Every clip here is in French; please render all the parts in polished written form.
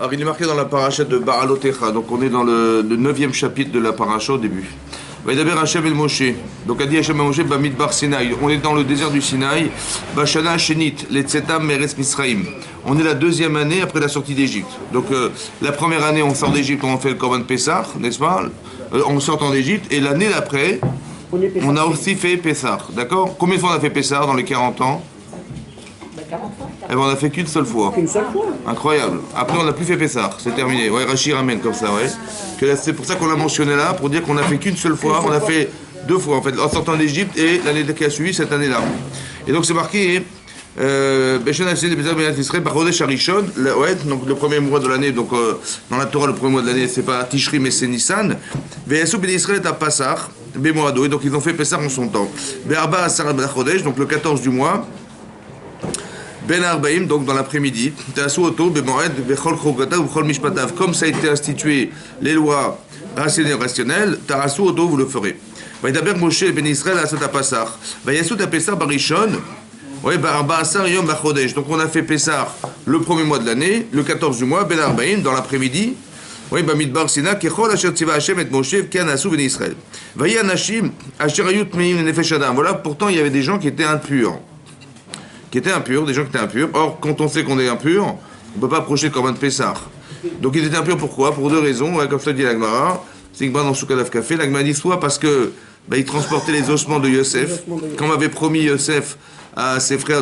Alors il est marqué dans la paracha de Baalotecha, donc on est dans le 9e chapitre de la paracha au début. Vaïdaber Hashem el Moshe, donc a dit Hashem el Moshe, Bamidbar Sinaï, on est dans le désert du Sinaï, Bashana Shenit, Letzetam Meretz Misraïm. On est la deuxième année après la sortie d'Égypte. Donc la première année on sort d'Égypte, on fait le Korban Pessah, n'est-ce pas, en sortant d'Égypte, et l'année d'après, on a aussi fait Pessah, d'accord? Combien de fois on a fait Pessah dans les 40 ans? 40 fois. Eh ben, on a fait qu'une seule fois. Qu'une seule fois. Incroyable. Après, on n'a plus fait Pessah. C'est terminé. Ouais, Rachid ramène comme ça, ouais. C'est pour ça qu'on l'a mentionné là, pour dire qu'on a fait qu'une seule fois. On a fait deux fois, en fait, en sortant d'Égypte et l'année qui a suivi, cette année-là. Et donc, c'est marqué, Beshen Hashem de Bezal Benat Israël, Bachodesh Harishon, ouais, donc le premier mois de l'année, donc dans la Torah, le premier mois de l'année, c'est pas Tishri, mais c'est Nissan. Veyasu Ben Israël est à Passach, Bemoado, et donc ils ont fait Pessah en son temps. Be'arba Asar Bachodesh, donc le 14 du mois. Ben Arbaïm, donc dans l'après-midi, comme ça a été institué les lois rationnelles, Tarasu Oto, vous le ferez. Vaïdaber Moshe Ben Israël Asot Apasach. Vaïasut Apesar Barishon, oui, Barba Asar Yom Bachodesh. Donc on a fait Pessah le premier mois de l'année, le 14 du mois, Ben Arbaïm, dans l'après-midi. Oui, Bamidbar Sina, Kechol Asher Tziva Hashem et Moshe, Ken Asu Ben Israël. Vaïanashim, Asher Ayut Meim Nefesh Adam. Voilà, pourtant il y avait des gens qui étaient impurs. Des gens qui étaient impurs. Or, quand on sait qu'on est impur, on ne peut pas approcher le Korban Pessah. Donc ils étaient impurs pourquoi? Pour deux raisons, ouais, comme ça dit l'Agmara. C'est une dans Soukadav Café. L'Agmara dit soit parce que ils transportaient les ossements de Yosef, comme avait promis Yosef à ses frères,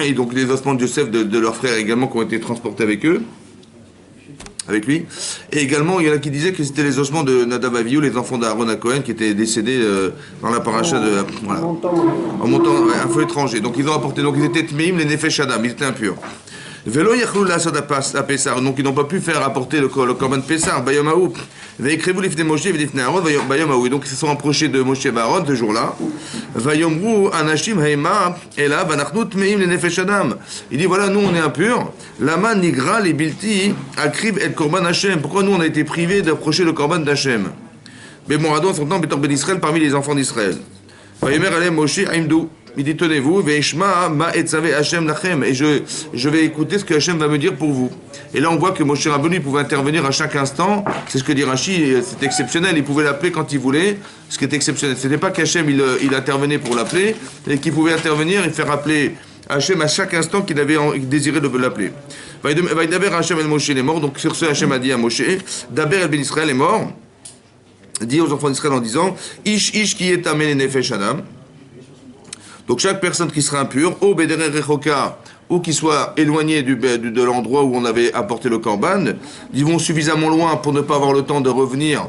et donc les ossements de Yosef de leurs frères également qui ont été transportés avec eux. Avec lui. Et également, il y en a qui disaient que c'était les ossements de Nadav Avihu, les enfants d'Aaron à Cohen, qui étaient décédés dans la paracha de... Voilà. En montant un feu étranger. Donc ils ont apporté, donc ils étaient Tmeim, les Nefesh Adam, ils étaient impurs. Velo Yachlou la Soda Pessah, donc ils n'ont pas pu faire apporter le Korban Pessah, Bayom Haou. Veikrevu l'ifne Moshe, l'ifne Aaron, Bayom Haou. Et donc ils se sont approchés de Moshe et Aaron ce jour-là. Vayomru Anashim Haima, et là, Vanachnu Tmeim, les Nefesh Adam. Il dit voilà, nous on est impurs. Lama Nigra, les Bilti, Akriv et Korban Hashem. Pourquoi nous on a été privés d'approcher le Korban d'Hashem? Mais Moradon, en son temps, Betor Ben Israël, parmi les enfants d'Israël. Vayomer Alem Moshe Aimdou. Il dit tenez-vous, Veishma ma etzave Hashem lachem, et je vais écouter ce que Hashem va me dire pour vous. Et là on voit que Moshe Rabbeinu pouvait intervenir à chaque instant. C'est ce que dit Rashi, c'est exceptionnel. Il pouvait l'appeler quand il voulait, ce qui est exceptionnel. C'était pas qu'Hashem il intervenait pour l'appeler, mais qu'il pouvait intervenir et faire appeler Hashem à chaque instant qu'il avait désiré de l'appeler. Vaïdaber Hashem el Moshe est mort. Donc sur ce Hashem a dit à Moshe, Daber el Ben Israël est mort. Dit aux enfants d'Israël en disant, Ish qui est amène nefesh Adam. Donc chaque personne qui sera impure, au Bedere Rechoka, ou qui soit éloigné de l'endroit où on avait apporté le Korban, ils vont suffisamment loin pour ne pas avoir le temps de revenir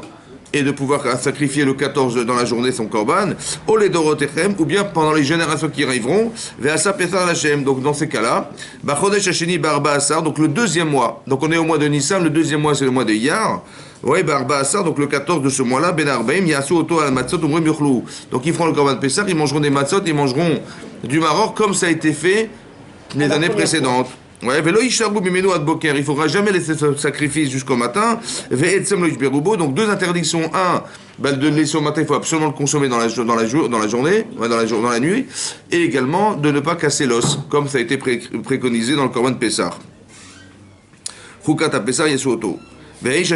et de pouvoir sacrifier le 14 dans la journée son Korban, au Ledorotechem, ou bien pendant les générations qui arriveront, Veasa Pessah Hashem. Donc dans ces cas-là, Bachodesh Hasheni Barba Asar, donc le deuxième mois, donc on est au mois de Nissan, le deuxième mois c'est le mois de Iyar. Oui, Barba Asar, donc le 14 de ce mois-là, Ben Arbaim, Yasu Oto al Matzot, Umrim Yochlou. Donc ils feront le Korban Pessah, ils mangeront des matzot, ils mangeront du maror, comme ça a été fait les années précédentes. Ouais, Velo Isharu Bimenu Ad Boker, il ne faudra jamais laisser ce sacrifice jusqu'au matin. Ve'etzem Lo Ishberubo, donc deux interdictions. Un, de le laisser au matin, il faut absolument le consommer dans la journée, dans la nuit, et également de ne pas casser l'os, comme ça a été préconisé dans le Korban Pessah. Chukat Pessah Yasu Oto. Oui,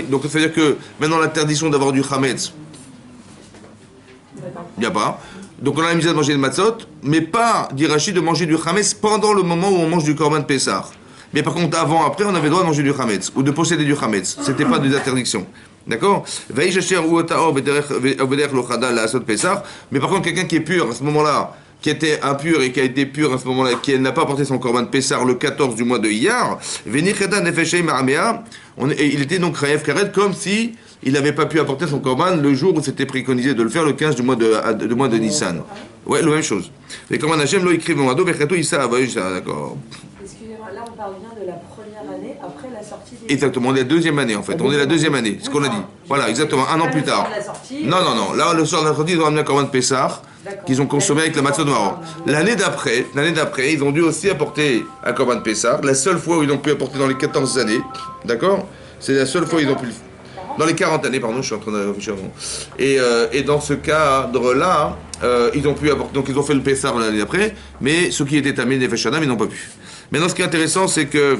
donc ça veut dire que maintenant l'interdiction d'avoir du chametz, il n'y a pas. Donc on a la mise à manger de matzot, mais pas, dit Rachid, de manger du chametz pendant le moment où on mange du korban Pessah. Mais par contre, avant, après, on avait le droit de manger du chametz, ou de posséder du chametz. C'était pas des interdictions. D'accord? Mais par contre, quelqu'un qui est pur à ce moment-là, qui était impur et qui a été pur à ce moment-là, qui n'a pas porté son korban Pessah le 14 du mois de Iyar, il était donc Rayev Karet comme si il n'avait pas pu apporter son korban le jour où c'était préconisé de le faire, le 15 du mois de Nissan. Ouais, la même chose. Les korban Hashem lo écrivent en ado, vecheto Issa, d'accord. Excusez-moi, là on parle bien de la première année après la sortie des... Exactement, on est la deuxième année en fait. On est la deuxième année, ce qu'on a dit. Voilà, exactement, un an plus tard. Non. Là, le soir de la sortie, ils ont ramené un korban Pessah qu'ils ont consommé avec la matzot de Maroc. L'année d'après, ils ont dû aussi apporter un korban Pessah. La seule fois où ils ont pu apporter dans les 14 années, d'accord? C'est la seule fois où ils ont pu... Dans les 40 années, pardon, je suis en train d'afficher avant. Et dans ce cadre-là, ils ont pu apporter... Donc ils ont fait le Pessah l'année d'après, mais ceux qui étaient tamés des Nefesh Adam, ils n'ont pas pu. Maintenant, ce qui est intéressant, c'est que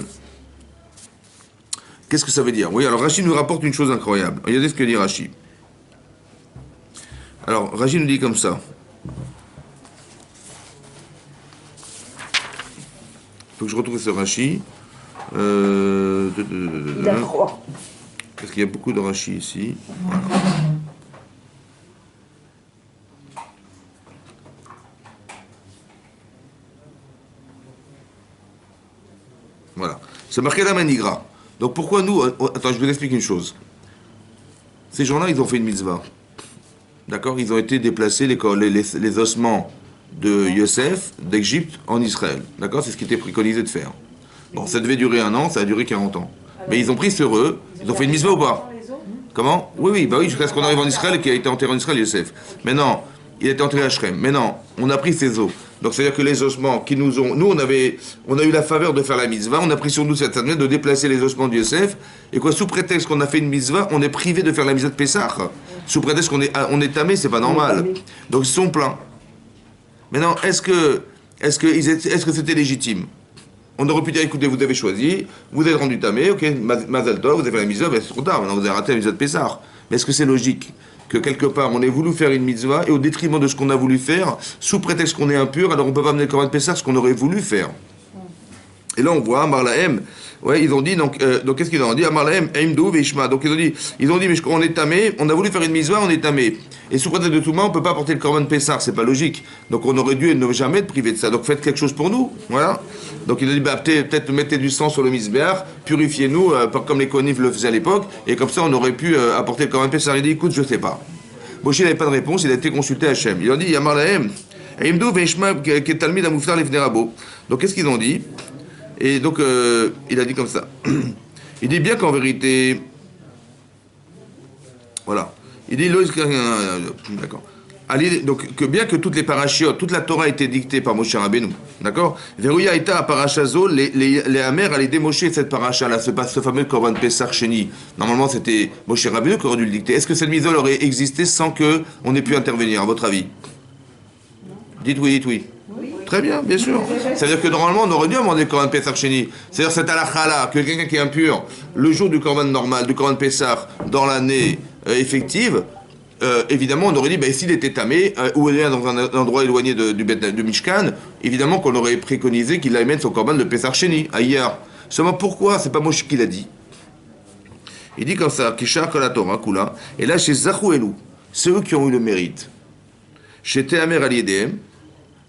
Qu'est-ce que ça veut dire? Oui, alors Rashi nous rapporte une chose incroyable. Regardez ce que dit Rashi. Alors, Rashi nous dit comme ça. Il faut que je retrouve ce Rashi. Il a froid. Parce qu'il y a beaucoup de Rashi ici. Voilà. Voilà. C'est marqué la Manigra. Donc pourquoi nous... Attends, je vous explique une chose. Ces gens-là, ils ont fait une mitzvah. D'accord? Ils ont été déplacés, les ossements de Yosef, d'Égypte, en Israël. D'accord? C'est ce qui était préconisé de faire. Bon, ça devait durer 1 an, ça a duré 40 ans. Mais ils ont pris sur eux, ils ont fait une mitzvah ou pas? Comment? Oui, jusqu'à ce qu'on arrive en Israël et qu'il a été enterré en Israël, Yosef. Maintenant, il a été enterré à Shrem. Maintenant, on a pris ses os. Donc, c'est-à-dire que les ossements qui nous ont... Nous, on a eu la faveur de faire la mitzvah, on a pris sur nous cette année de déplacer les ossements de Yosef. Et quoi, sous prétexte qu'on a fait une mitzvah, on est privé de faire la mitzvah de Pessah. Sous prétexte qu'on est tamé, c'est pas normal. Donc, ils sont pleins. Maintenant, est-ce que c'était légitime? On aurait pu dire, écoutez, vous avez choisi, vous êtes rendu tamé, ok, Mazal Tov, vous avez fait la mitzvah, ben c'est trop tard, maintenant vous avez raté la mitzvah de Pessah. Mais est-ce que c'est logique que quelque part on ait voulu faire une mitzvah et au détriment de ce qu'on a voulu faire, sous prétexte qu'on est impur, alors on ne peut pas amener le Korban de Pessah ce qu'on aurait voulu faire? Et là on voit Amar Lahem, ouais, ils ont dit, donc qu'est-ce qu'ils ont dit? Amar Lahem, Aimdou, Veishma. Donc ils ont dit, mais on est tamé, on a voulu faire une mitzvah, on est tamé. Et sous prétexte de tout le monde, on ne peut pas apporter le Korban de Pessah, c'est pas logique. Donc on aurait dû ne jamais être privé de ça. Donc faites quelque chose pour nous, voilà. Donc il a dit, bah, peut-être mettez du sang sur le misbéach, purifiez-nous, comme les Kohanim le faisaient à l'époque, et comme ça on aurait pu apporter le Korban de Pessah. Il dit, écoute, je sais pas. Moshe n'avait pas de réponse, il a été consulté à Hachem. Il a dit, Yamar Lahem, Aimdou, Veishma, Ketalmid, Amouftar, Lefnerabo. Donc qu'est-ce qu'ils ont dit? Et donc, il a dit comme ça. Il dit bien qu'en vérité... Voilà. Il dit... D'accord. Donc, que bien que toutes les parachiotes, toute la Torah a été dictée par Moshe Rabbeinu. D'accord? Verouya Ita à Parachazo, les Amers allaient démocher cette paracha-là, ce fameux Korban Pessah Sheni. Normalement, c'était Moshe Rabbeinu qui aurait dû le dicter. Est-ce que cette mise aurait existé sans qu'on ait pu intervenir, à votre avis? Dites oui, dites oui. Très bien, bien sûr. C'est-à-dire que normalement, on aurait dû demander le Korban Pessah Sheni. C'est-à-dire cette halakha-là, que quelqu'un qui est impur, le jour du Korban normal, du Korban Pessah, dans l'année effective, évidemment, on aurait dit, s'il était tamé, ou il est dans un endroit éloigné du Mishkan, évidemment qu'on aurait préconisé qu'il amène son Korban de Pessah Sheni, ailleurs. Seulement pourquoi? C'est pas Moshe qui l'a dit. Il dit comme ça, Kishar Kol Torah, Kula, et là, chez Zachou Elou, c'est eux qui ont eu le mérite. Chez Tehamer Al Yedem,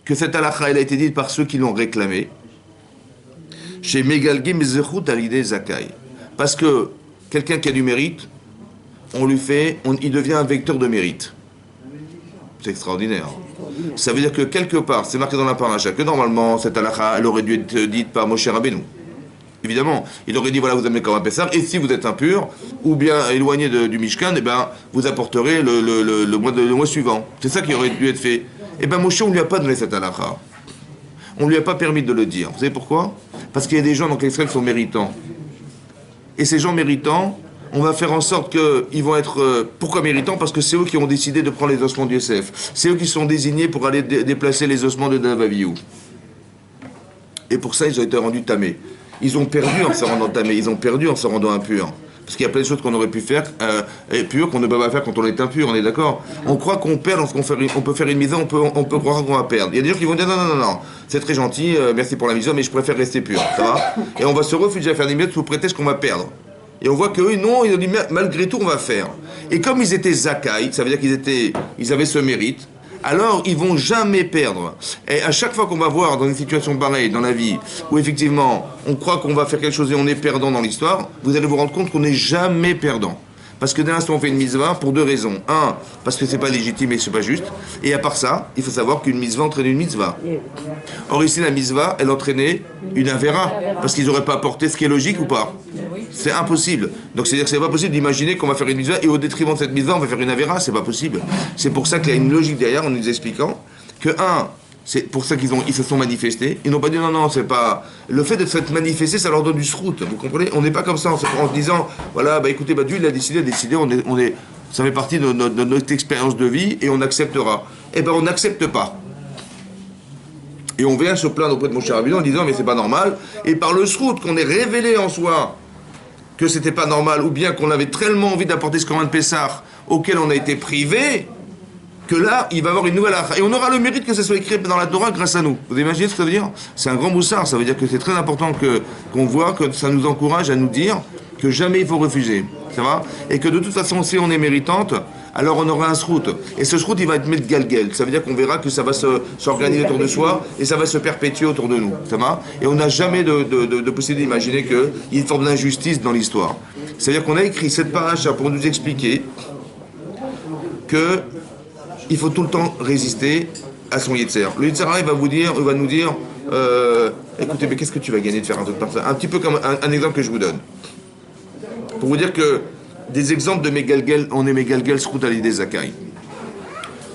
que cette halakha, elle a été dite par ceux qui l'ont réclamé. Chez Megalgim Zechut Alidé Zakai. Parce que quelqu'un qui a du mérite, il devient un vecteur de mérite. C'est extraordinaire. Ça veut dire que quelque part, c'est marqué dans la paracha, que normalement, cette halakha, elle aurait dû être dite par Moshe Rabbeinu. Évidemment, il aurait dit, voilà, vous amenez comme un Pessah, et si vous êtes impur, ou bien éloigné du Mishkan, vous apporterez le mois suivant. C'est ça qui aurait dû être fait. Moshe, on ne lui a pas donné cette halakha. On ne lui a pas permis de le dire. Vous savez pourquoi? Parce qu'il y a des gens dans l'Israël qui sont méritants. Et ces gens méritants, on va faire en sorte qu'ils vont être... pourquoi méritants? Parce que c'est eux qui ont décidé de prendre les ossements de Yosef. C'est eux qui sont désignés pour aller déplacer les ossements de Davaviou. Et pour ça, ils ont été rendus tamés. Ils ont perdu en se rendant tamés. Ils ont perdu en se rendant impurs. Parce qu'il y a plein de choses qu'on aurait pu faire pures qu'on ne peut pas faire quand on est impur, on est d'accord? On croit qu'on perd lorsqu'on peut faire une mise, on peut croire qu'on va perdre. Il y a des gens qui vont dire non, c'est très gentil, merci pour la mise, mais je préfère rester pur, ça va? Et on va se refuser à faire des mises sous prétexte qu'on va perdre. Et on voit qu'eux, non, ils ont dit malgré tout, on va faire. Et comme ils étaient zakai, ça veut dire qu'ils avaient ce mérite, alors ils vont jamais perdre. Et à chaque fois qu'on va voir dans une situation pareille dans la vie, où effectivement on croit qu'on va faire quelque chose et on est perdant dans l'histoire, vous allez vous rendre compte qu'on n'est jamais perdant. Parce que dès l'instant on fait une mitzvah, pour deux raisons. Un, parce que c'est pas légitime et c'est pas juste. Et à part ça, il faut savoir qu'une mitzvah entraîne une mitzvah. Or ici la mitzvah, elle entraînait une avera. Parce qu'ils n'auraient pas apporté ce qui est logique ou pas. C'est impossible. Donc c'est-à-dire que c'est pas possible d'imaginer qu'on va faire une mitzvah et au détriment de cette mitzvah on va faire une avera, c'est pas possible. C'est pour ça qu'il y a une logique derrière en nous expliquant que c'est pour ça qu'ils se sont manifestés. Ils n'ont pas dit non, c'est pas... Le fait de s'être manifesté, ça leur donne du srout, vous comprenez? On n'est pas comme ça en se disant, voilà, écoutez, Dieu il a décidé, ça fait partie de notre expérience de vie et on acceptera. On n'accepte pas. Et on vient se plaindre auprès de Moshe Rabbeinu en disant, mais c'est pas normal. Et par le srout qu'on est révélé en soi, que c'était pas normal, ou bien qu'on avait tellement envie d'apporter ce Corban Pessah auquel on a été privé, que là, il va y avoir une nouvelle halakha. Et on aura le mérite que ça soit écrit dans la Torah grâce à nous. Vous imaginez ce que ça veut dire? C'est un grand moussard. Ça veut dire que c'est très important qu'on voit, que ça nous encourage à nous dire que jamais il faut refuser. Ça va? Et que de toute façon, si on est méritante, alors on aura un shrout. Et ce shrout, il va être met galgel. Ça veut dire qu'on verra que ça va s'organiser autour de soi et ça va se perpétuer autour de nous. Ça va? Et on n'a jamais de possibilité d'imaginer qu'il y a une forme d'injustice dans l'histoire. C'est-à-dire qu'on a écrit cette paracha pour nous expliquer que il faut tout le temps résister à son Yetzer. Le Yetzer, il va nous dire, écoutez, mais qu'est-ce que tu vas gagner de faire un truc comme ça? Un petit peu comme un exemple que je vous donne. Pour vous dire que des exemples de Megalgel, on est Megalgel, Srout Alidé Zakai.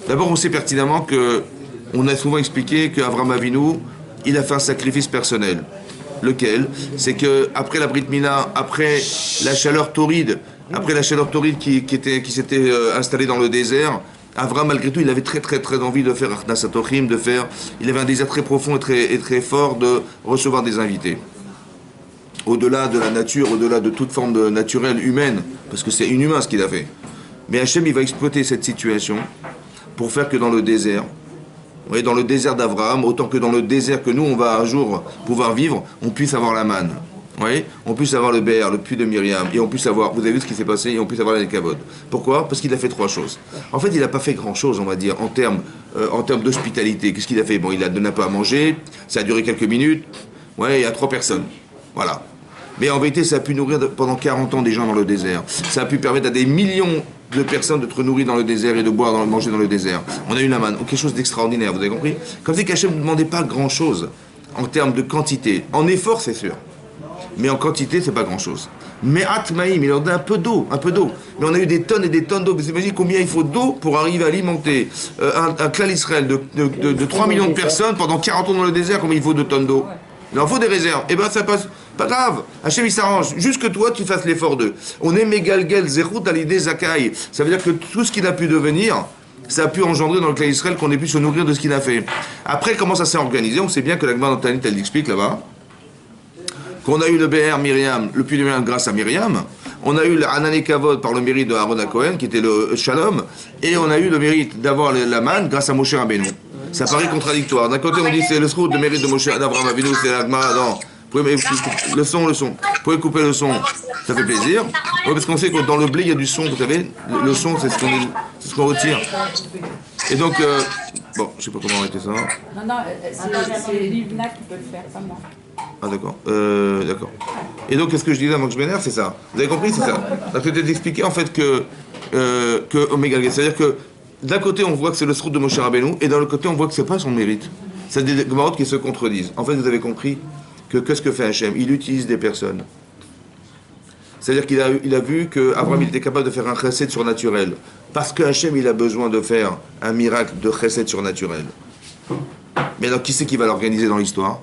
D'abord, on sait pertinemment que, on a souvent expliqué qu'Avraham Avinu, il a fait un sacrifice personnel. Lequel? C'est que après la Brit Mila, après la chaleur torride qui s'était installée dans le désert, Avraham, malgré tout, il avait très envie de faire Achnasat Ochim, il avait un désir très profond et très fort de recevoir des invités. Au-delà de la nature, au-delà de toute forme naturelle humaine, parce que c'est inhumain ce qu'il a fait. Mais Hachem, il va exploiter cette situation pour faire que dans le désert, vous voyez, dans le désert d'Avraham, autant que dans le désert que nous, on va un jour pouvoir vivre, on puisse avoir la manne. Vous voyez, on puisse avoir le Béar, le puits de Myriam, et on puisse avoir, vous avez vu ce qui s'est passé, et on puisse avoir la Nekavod. Pourquoi? Parce qu'il a fait trois choses. En fait, il n'a pas fait grand-chose, on va dire, en termes d'hospitalité. Qu'est-ce qu'il a fait? Bon, il a donné un peu à manger, ça a duré quelques minutes, ouais, il y a 3 personnes. Voilà. Mais en vérité, ça a pu nourrir pendant 40 ans des gens dans le désert. Ça a pu permettre à des millions de personnes d'être nourries dans le désert et de manger dans le désert. On a eu la manne, quelque chose d'extraordinaire, vous avez compris? Comme si Hachem ne demandait pas grand-chose en termes de quantité. En effort, c'est sûr. Mais en quantité, c'est pas grand-chose. Mais Atmaïm, il en a un peu d'eau. Mais on a eu des tonnes et des tonnes d'eau. Vous imaginez combien il faut d'eau pour arriver à alimenter un clan Israël de 3 millions de personnes pendant 40 ans dans le désert, combien il faut de tonnes d'eau? Il en faut des réserves. Eh bien, ça passe. Pas grave. Hachem, il s'arrange. Juste que toi, tu fasses l'effort d'eux. On est Megalgel, Zerut Alidé Zakai. Ça veut dire que tout ce qu'il a pu devenir, ça a pu engendrer dans le clan Israël qu'on ait pu se nourrir de ce qu'il a fait. Après, comment ça s'est organisé? On sait bien que la Gemara Tanit, elle l'explique là-bas. Qu'on a eu le BR Myriam, le puits de Myriam grâce à Myriam. On a eu le Hanani Kavod par le mérite de Aaron Cohen, qui était le Shalom. Et on a eu le mérite d'avoir la manne grâce à Moshe Rabbeinu. Ça paraît contradictoire. D'un côté, on dit c'est le srout de mérite de Moshe d'Avraham Avinu, c'est la Gemara. Non. Le son. Vous pouvez couper le son, ça fait plaisir. Ouais, parce qu'on sait que dans le blé, il y a du son, vous savez. Le son, c'est ce qu'on retire. Et donc, bon, je sais pas comment arrêter ça. Non, c'est Livna qui peut le faire, pas moi. Ah d'accord, d'accord. Et donc, qu'est-ce que je disais avant que je m'énerve, c'est ça. Vous avez compris, c'est ça. Ça peut être expliqué en fait que Omega, c'est-à-dire que d'un côté, on voit que c'est le srout de Moshe Rabbeinu, et d'un autre côté, on voit que c'est pas son mérite. C'est des Gemarotes qui se contredisent. En fait, vous avez compris que qu'est-ce que fait Hachem? Il utilise des personnes. C'est-à-dire qu'il a vu qu'Abraham était capable de faire un chesed surnaturel. Parce que Hachem, il a besoin de faire un miracle de chesed surnaturel. Mais alors, qui c'est qui va l'organiser dans l'histoire?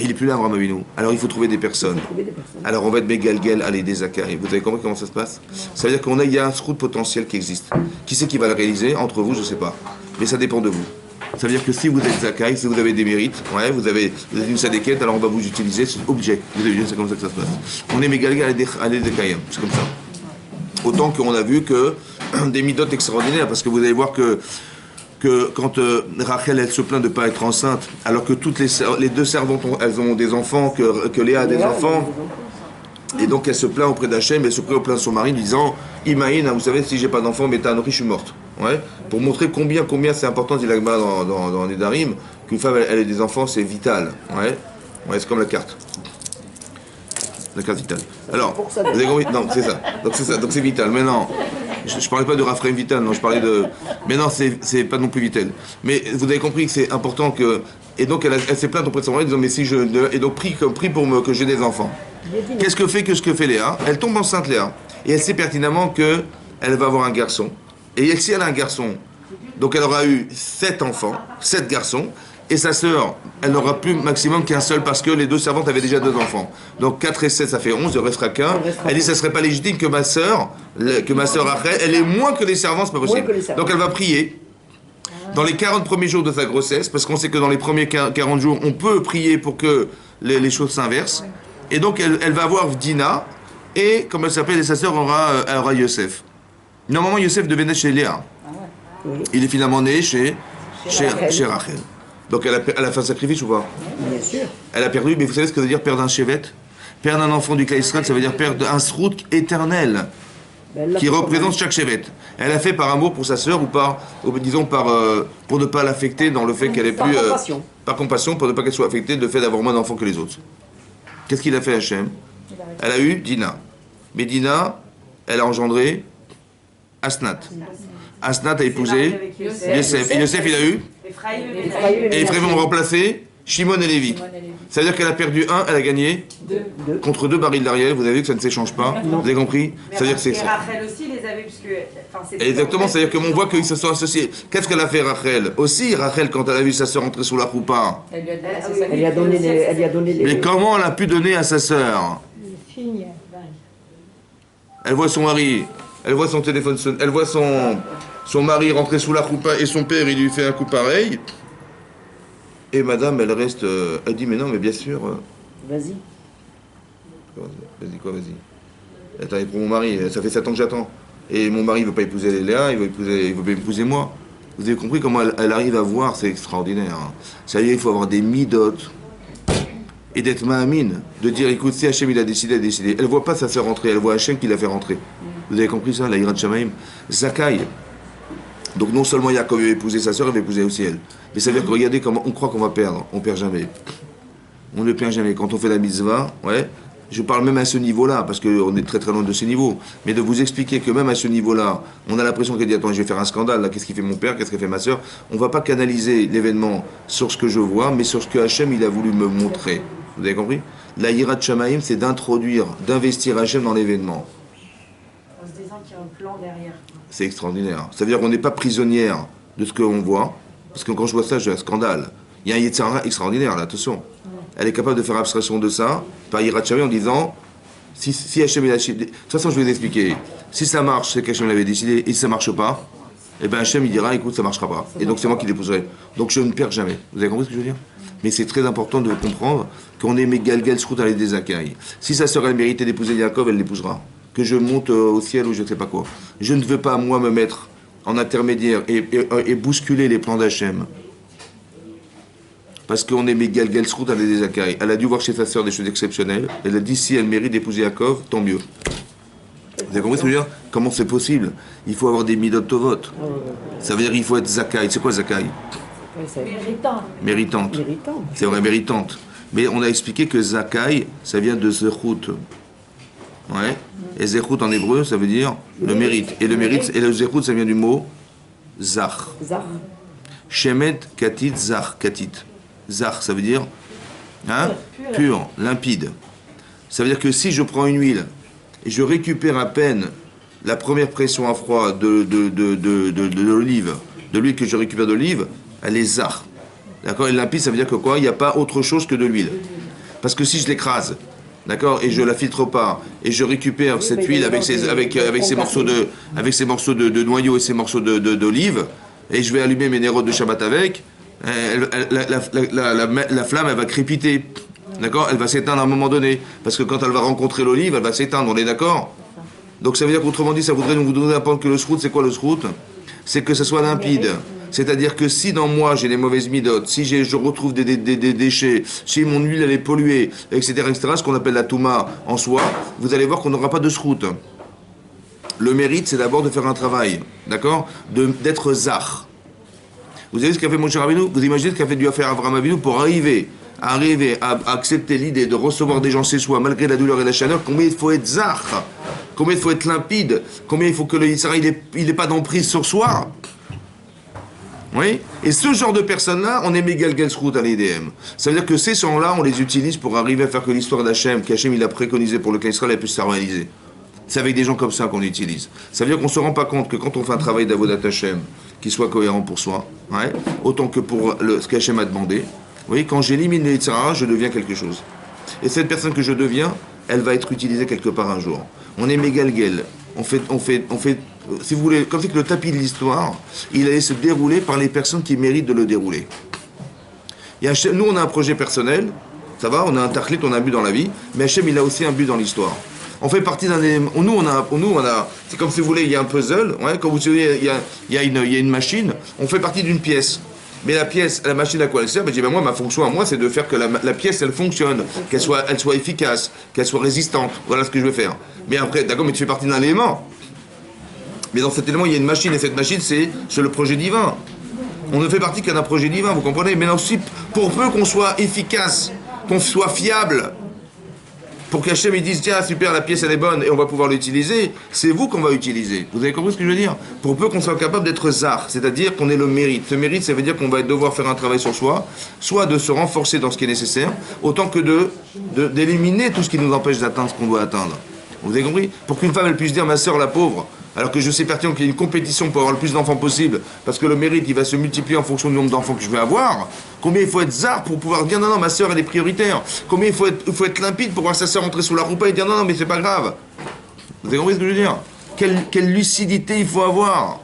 Il n'est plus là, Abraham Avinu. Alors, il faut trouver des personnes. Alors, on va être Megalgel, aller des Zakai. Vous avez compris comment ça se passe? Ça veut dire qu'il y a un srout potentiel qui existe. Qui c'est qui va le réaliser? Entre vous, je ne sais pas. Mais ça dépend de vous. Ça veut dire que si vous êtes Zakai, si vous avez des mérites, ouais, vous êtes une sadéquette, alors on va vous utiliser, c'est objet. Vous avez vu, c'est comme ça que ça se passe. On est Megalgel, aller des Zakai. C'est comme ça. Autant qu'on a vu que des midotes extraordinaires, parce que vous allez voir que quand Rachel, elle se plaint de ne pas être enceinte, alors que toutes les deux servantes, elles ont des enfants, que Léa a des enfants, et donc elle se plaint auprès d'Hachem, elle se plaint auprès de son mari, disant « Imagine, vous savez, si j'ai pas d'enfant, mais t'as nourri, je suis morte. » Ouais, pour montrer combien c'est important, dit l'Agma dans Nedarim, qu'une femme, elle ait des enfants, c'est vital. Ouais, c'est comme la carte. La carte vitale. Alors, vous avez compris? Non, c'est ça. Donc c'est vital. Mais non, je parlais pas de Raphaël Vital, non, je parlais de... Mais non, c'est pas non plus vital. Mais vous avez compris que c'est important que... Et donc elle s'est plainte auprès de son mari, disant, mais si je... Et donc prie pour que j'ai des enfants. Qu'est-ce que fait Léa? Elle tombe enceinte, Léa. Et elle sait pertinemment qu'elle va avoir un garçon. Et si elle a un garçon, donc elle aura eu 7 enfants, 7 garçons, et sa sœur, elle n'aura plus maximum qu'un seul parce que les deux servantes avaient déjà 2 enfants. Donc 4 et 7, ça fait 11, il ne restera qu'un. Elle dit ça ne serait pas légitime que ma sœur Rachel, elle est moins que les servantes, c'est pas possible. Donc elle va prier dans les 40 premiers jours de sa grossesse, parce qu'on sait que dans les premiers 40 jours, on peut prier pour que les choses s'inversent. Et donc elle va voir Dina, et, comme elle s'appelle, et sa sœur aura Yosef. Normalement, Yosef devait naître chez Léa. Oui, Il est finalement né chez Rachel. Rachel. Donc elle a fait un sacrifice ou pas? bien sûr. Elle a perdu, mais vous savez ce que ça veut dire perdre un chevet? Perdre un enfant du Clan Israël, ça veut dire perdre un srout éternel Ben, elle l'a qui fait quand représente même. chaque chevet. Elle a fait par amour pour sa sœur disons pour ne pas l'affecter dans le fait qu'elle est Par plus... compassion. par compassion, pour ne pas qu'elle soit affectée de fait d'avoir moins d'enfants que les autres. Qu'est-ce qu'il a fait Hachem? Elle a eu Dina. Mais Dina, elle a engendré Asnat. Asnat a épousé avec Yosef. Yosef. Et Yosef, il a eu... Ephraïm et Ephraïm Ménaché. Et Ephraim ont remplacé Shimon et Lévi. Ça veut dire qu'elle a perdu un, elle a gagné Deux. contre 2 barils d'Ariel. Vous avez vu que ça ne s'échange pas. Vous avez compris? Mais C'est-à-dire que c'est... et Rachel aussi les avait, puisque. Enfin, c'était Exactement, en fait- c'est-à-dire que on voit qu'ils se sont associés. Qu'est-ce qu'elle a fait Rachel? Aussi, Rachel, quand elle a vu sa sœur entrer sous la roupa. Elle lui a Elle lui a donné les... Mais comment elle a pu donner à sa sœur? Elle voit son mari, elle voit son téléphone sonner, elle voit son mari rentrer sous la roupa et son père, il lui fait un coup pareil. Et madame, elle reste... elle dit, mais non, mais bien sûr... Vas-y. Vas-y, quoi, vas-y. Attends, pour mon mari, ça fait 7 ans que j'attends. Et mon mari, il veut pas épouser Léa, il veut pas épouser moi. Vous avez compris comment elle arrive à voir, c'est extraordinaire. Hein. Ça veut dire qu'il faut avoir des midotes et d'être ma'amine, de dire, écoute, si Hachem il a décidé, il a décidé. Elle voit pas sa sœur rentrer, elle voit Hachem qui l'a fait rentrer. Vous avez compris ça, la Hirat Shamaim? Zakai. Donc non seulement Yaakov va épouser sa sœur, il va épouser aussi elle. Mais ça veut dire que regardez comment on croit qu'on va perdre, on perd jamais. On ne perd jamais. Quand on fait la mitzvah, ouais, je parle même à ce niveau-là, parce qu'on est très très loin de ce niveau. Mais de vous expliquer que même à ce niveau-là, on a l'impression qu'elle dit, attends, je vais faire un scandale, là, qu'est-ce qu'il fait mon père, qu'est-ce qu'elle fait ma sœur? On ne va pas canaliser l'événement sur ce que je vois, mais sur ce que Hachem il a voulu me montrer. Vous avez compris? La Hirat Shamaim, c'est d'introduire, d'investir Hachem dans l'événement. En se disant qu'il y a un plan derrière. C'est extraordinaire. Ça veut dire qu'on n'est pas prisonnière de ce qu'on voit, parce que quand je vois ça, j'ai un scandale. Il y a un Yetzirah extraordinaire, là, attention. Elle est capable de faire abstraction de ça, par Hirat Shamaim, en disant, si Hachem il a... De toute façon, je vais vous expliquer. Si ça marche, c'est qu'Hachem l'avait décidé, et si ça marche pas, eh bien Hachem il dira, écoute, ça marchera pas. Et donc c'est moi qui l'épouserai. Donc je ne perds jamais. Vous avez compris ce que je veux dire? Mais c'est très important de comprendre qu'on est Megalgel Srout à des Zakai. Si sa sœur elle méritait d'épouser Yaakov, elle l'épousera. Que je monte au ciel ou je ne sais pas quoi. Je ne veux pas, moi, me mettre en intermédiaire et bousculer les plans d'Hachem. Parce qu'on est Megalgel Srout à des Zakai. Elle a dû voir chez sa sœur des choses exceptionnelles. Elle a dit, si elle mérite d'épouser Yaakov, tant mieux. Vous avez compris ce que je veux dire? Comment c'est possible? Il faut avoir des midot tovot. Ça veut dire qu'il faut être Zakai. C'est quoi Zakai? Ouais, c'est Méritante. méritant. C'est vrai, méritante. Mais on a expliqué que Zakai, ça vient de Zechut. Ouais. Et Zechut en hébreu, ça veut dire le mérite. Et le mérite, et le Zechut, ça vient du mot Zach. Zar. Shemet Katit Zach. Katit. Zach, ça veut dire hein, pur, limpide. Ça veut dire que si je prends une huile et je récupère à peine la première pression à froid de l'olive, de l'huile que je récupère d'olive, elle est zar. D'accord? Et limpide, ça veut dire que quoi? Il n'y a pas autre chose que de l'huile. Parce que si je l'écrase, d'accord, et je la filtre pas, et je récupère cette huile avec ces morceaux de noyaux et ces morceaux d'olive, et je vais allumer mes nérodes de Shabbat avec, la flamme, elle va crépiter. D'accord? Elle va s'éteindre à un moment donné. Parce que quand elle va rencontrer l'olive, elle va s'éteindre, on est d'accord? Donc ça veut dire qu'autrement dit, ça voudrait nous donner à apprendre que le srout, c'est quoi le srout? C'est que ça soit limpide. C'est-à-dire que si dans moi j'ai des mauvaises midotes, si je retrouve des déchets, si mon huile elle est polluée, etc., ce qu'on appelle la touma en soi, vous allez voir qu'on n'aura pas de srout. Le mérite, c'est d'abord de faire un travail, d'accord? D'être zar. Vous avez vu ce qu'a fait Moshe Rabbeinu? Vous imaginez ce qu'a fait Dieu à faire Avraham Avinu pour arriver à accepter l'idée de recevoir des gens chez soi malgré la douleur et la chaleur? Combien il faut être zar? Combien il faut être limpide? Combien il faut que le Yitzhara il est pas d'emprise sur soi? Oui. Et ce genre de personnes-là, on est Megalgel Srout à l'IDM. Ça veut dire que ces gens-là, on les utilise pour arriver à faire que l'histoire d'Hachem, qu'Hachem il a préconisé pour le Clan Israël, elle puisse se réaliser. C'est avec des gens comme ça qu'on utilise. Ça veut dire qu'on ne se rend pas compte que quand on fait un travail d'Avodat Hachem, qui soit cohérent pour soi, ouais, autant que pour ce qu'Hachem a demandé, vous voyez, quand j'élimine les Yitzhara, je deviens quelque chose. Et cette personne que je deviens, elle va être utilisée quelque part un jour. On est Megalgel. On fait, si vous voulez, comme c'est que le tapis de l'histoire, il allait se dérouler par les personnes qui méritent de le dérouler. Nous, on a un projet personnel, ça va, on a un tachlit, on a un but dans la vie, mais Hachem, il a aussi un but dans l'histoire. On fait partie d'un élément. Nous, c'est comme si vous voulez, il y a un puzzle. Ouais, quand vous savez, il y a une machine. On fait partie d'une pièce. Mais la machine à quoi elle sert? Ben, je dis, ben, moi, ma fonction à moi, c'est de faire que la pièce, elle fonctionne, elle soit efficace, qu'elle soit résistante. Voilà ce que je veux faire. Mais après, d'accord, mais tu fais partie d'un élément. Mais dans cet élément, il y a une machine, et cette machine, c'est le projet divin. On ne fait partie qu'à un projet divin, vous comprenez? Mais aussi, pour peu qu'on soit efficace, qu'on soit fiable, pour qu'Hachem dise, tiens, super, la pièce elle est bonne et on va pouvoir l'utiliser, c'est vous qu'on va utiliser. Vous avez compris ce que je veux dire? Pour peu qu'on soit capable d'être zar, c'est-à-dire qu'on ait le mérite. Ce mérite, ça veut dire qu'on va devoir faire un travail sur soi, soit de se renforcer dans ce qui est nécessaire, autant que d'éliminer tout ce qui nous empêche d'atteindre ce qu'on doit atteindre. Vous avez compris? Pour qu'une femme elle puisse dire, ma soeur la pauvre, alors que je sais pertinemment qu'il y a une compétition pour avoir le plus d'enfants possible, parce que le mérite il va se multiplier en fonction du nombre d'enfants que je vais avoir. Combien il faut être zar pour pouvoir dire non, non, ma soeur elle est prioritaire. Combien il faut être limpide pour voir sa soeur entrer sous la roupa et dire non, non, mais c'est pas grave. Vous avez compris ce que je veux dire? Quelle lucidité il faut avoir?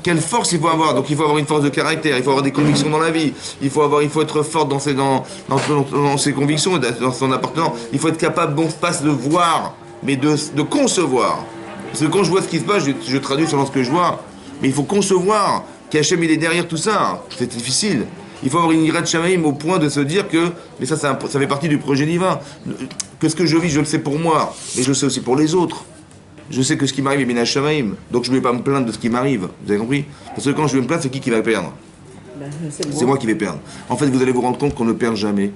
Quelle force il faut avoir? Donc il faut avoir une force de caractère, il faut avoir des convictions dans la vie, il faut être fort dans ses convictions, dans son appartenance. Il faut être capable, bon, pas de voir, mais de concevoir. Parce que quand je vois ce qui se passe, je traduis selon ce que je vois. Mais il faut concevoir qu'Hachem il est derrière tout ça. C'est difficile. Il faut avoir une Yirat Shamaim au point de se dire que, mais ça fait partie du projet divin. Que ce que je vis, je le sais pour moi, mais je le sais aussi pour les autres. Je sais que ce qui m'arrive est Mina Shamaim. Donc je ne vais pas me plaindre de ce qui m'arrive. Vous avez compris? Parce que quand je vais me plaindre, c'est qui va perdre? C'est moi qui vais perdre. En fait, vous allez vous rendre compte qu'on ne perd jamais.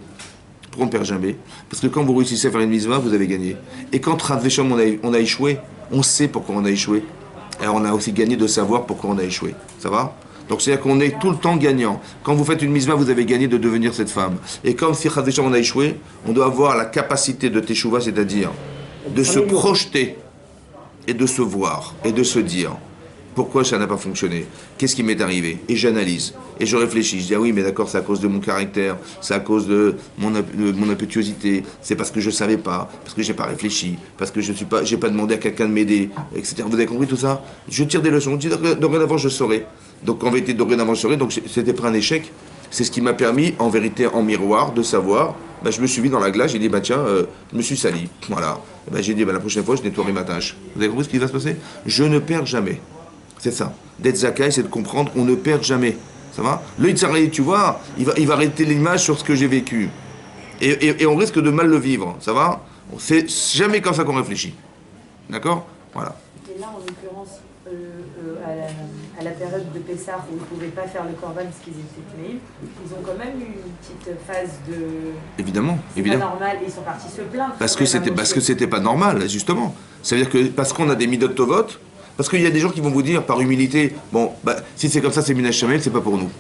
Pourquoi on ne perd jamais? Parce que quand vous réussissez à faire une mitzvah, vous avez gagné. Et quand Rav Vesham, on a échoué, on sait pourquoi on a échoué. Et on a aussi gagné de savoir pourquoi on a échoué. Ça va? Donc c'est-à-dire qu'on est tout le temps gagnant. Quand vous faites une mitzvah, vous avez gagné de devenir cette femme. Et comme si Rav Vesham, on a échoué, on doit avoir la capacité de teshuva, c'est-à-dire de se projeter et de se voir et de se dire pourquoi ça n'a pas fonctionné, qu'est-ce qui m'est arrivé, et j'analyse, et je réfléchis, je dis ah oui mais d'accord c'est à cause de mon caractère, c'est à cause de mon impétuosité, c'est parce que je savais pas, parce que j'ai pas réfléchi, parce que j'ai pas demandé à quelqu'un de m'aider, etc. Vous avez compris tout ça? Je tire des leçons, je dis dorénavant je saurai. Donc en vérité dorénavant je saurai, donc c'était pas un échec, c'est ce qui m'a permis en vérité en miroir de savoir, bah, je me suis vu dans la glace, j'ai dit bah tiens, je me suis sali, voilà. Et bah, j'ai dit bah, la prochaine fois je nettoierai ma tâche. Vous avez compris ce qui va se passer? Je ne perds jamais. C'est ça. D'être Zakai, c'est de comprendre qu'on ne perd jamais. Ça va? Le Yitzhak, tu vois, il va arrêter l'image sur ce que j'ai vécu. Et on risque de mal le vivre. Ça va? C'est jamais comme ça qu'on réfléchit. D'accord? Voilà. Et là, en l'occurrence, à la période de Pessah où ils ne pouvaient pas faire le Corban parce qu'ils étaient naïfs, ils ont quand même eu une petite phase de... Évidemment, c'est évidemment. pas normal, et ils sont partis se plaindre. Parce que c'était pas normal, justement. Ça veut dire que parce qu'on a des midot tovot, parce qu'il y a des gens qui vont vous dire par humilité, bon, bah, si c'est comme ça, c'est Minash Shamel, c'est pas pour nous.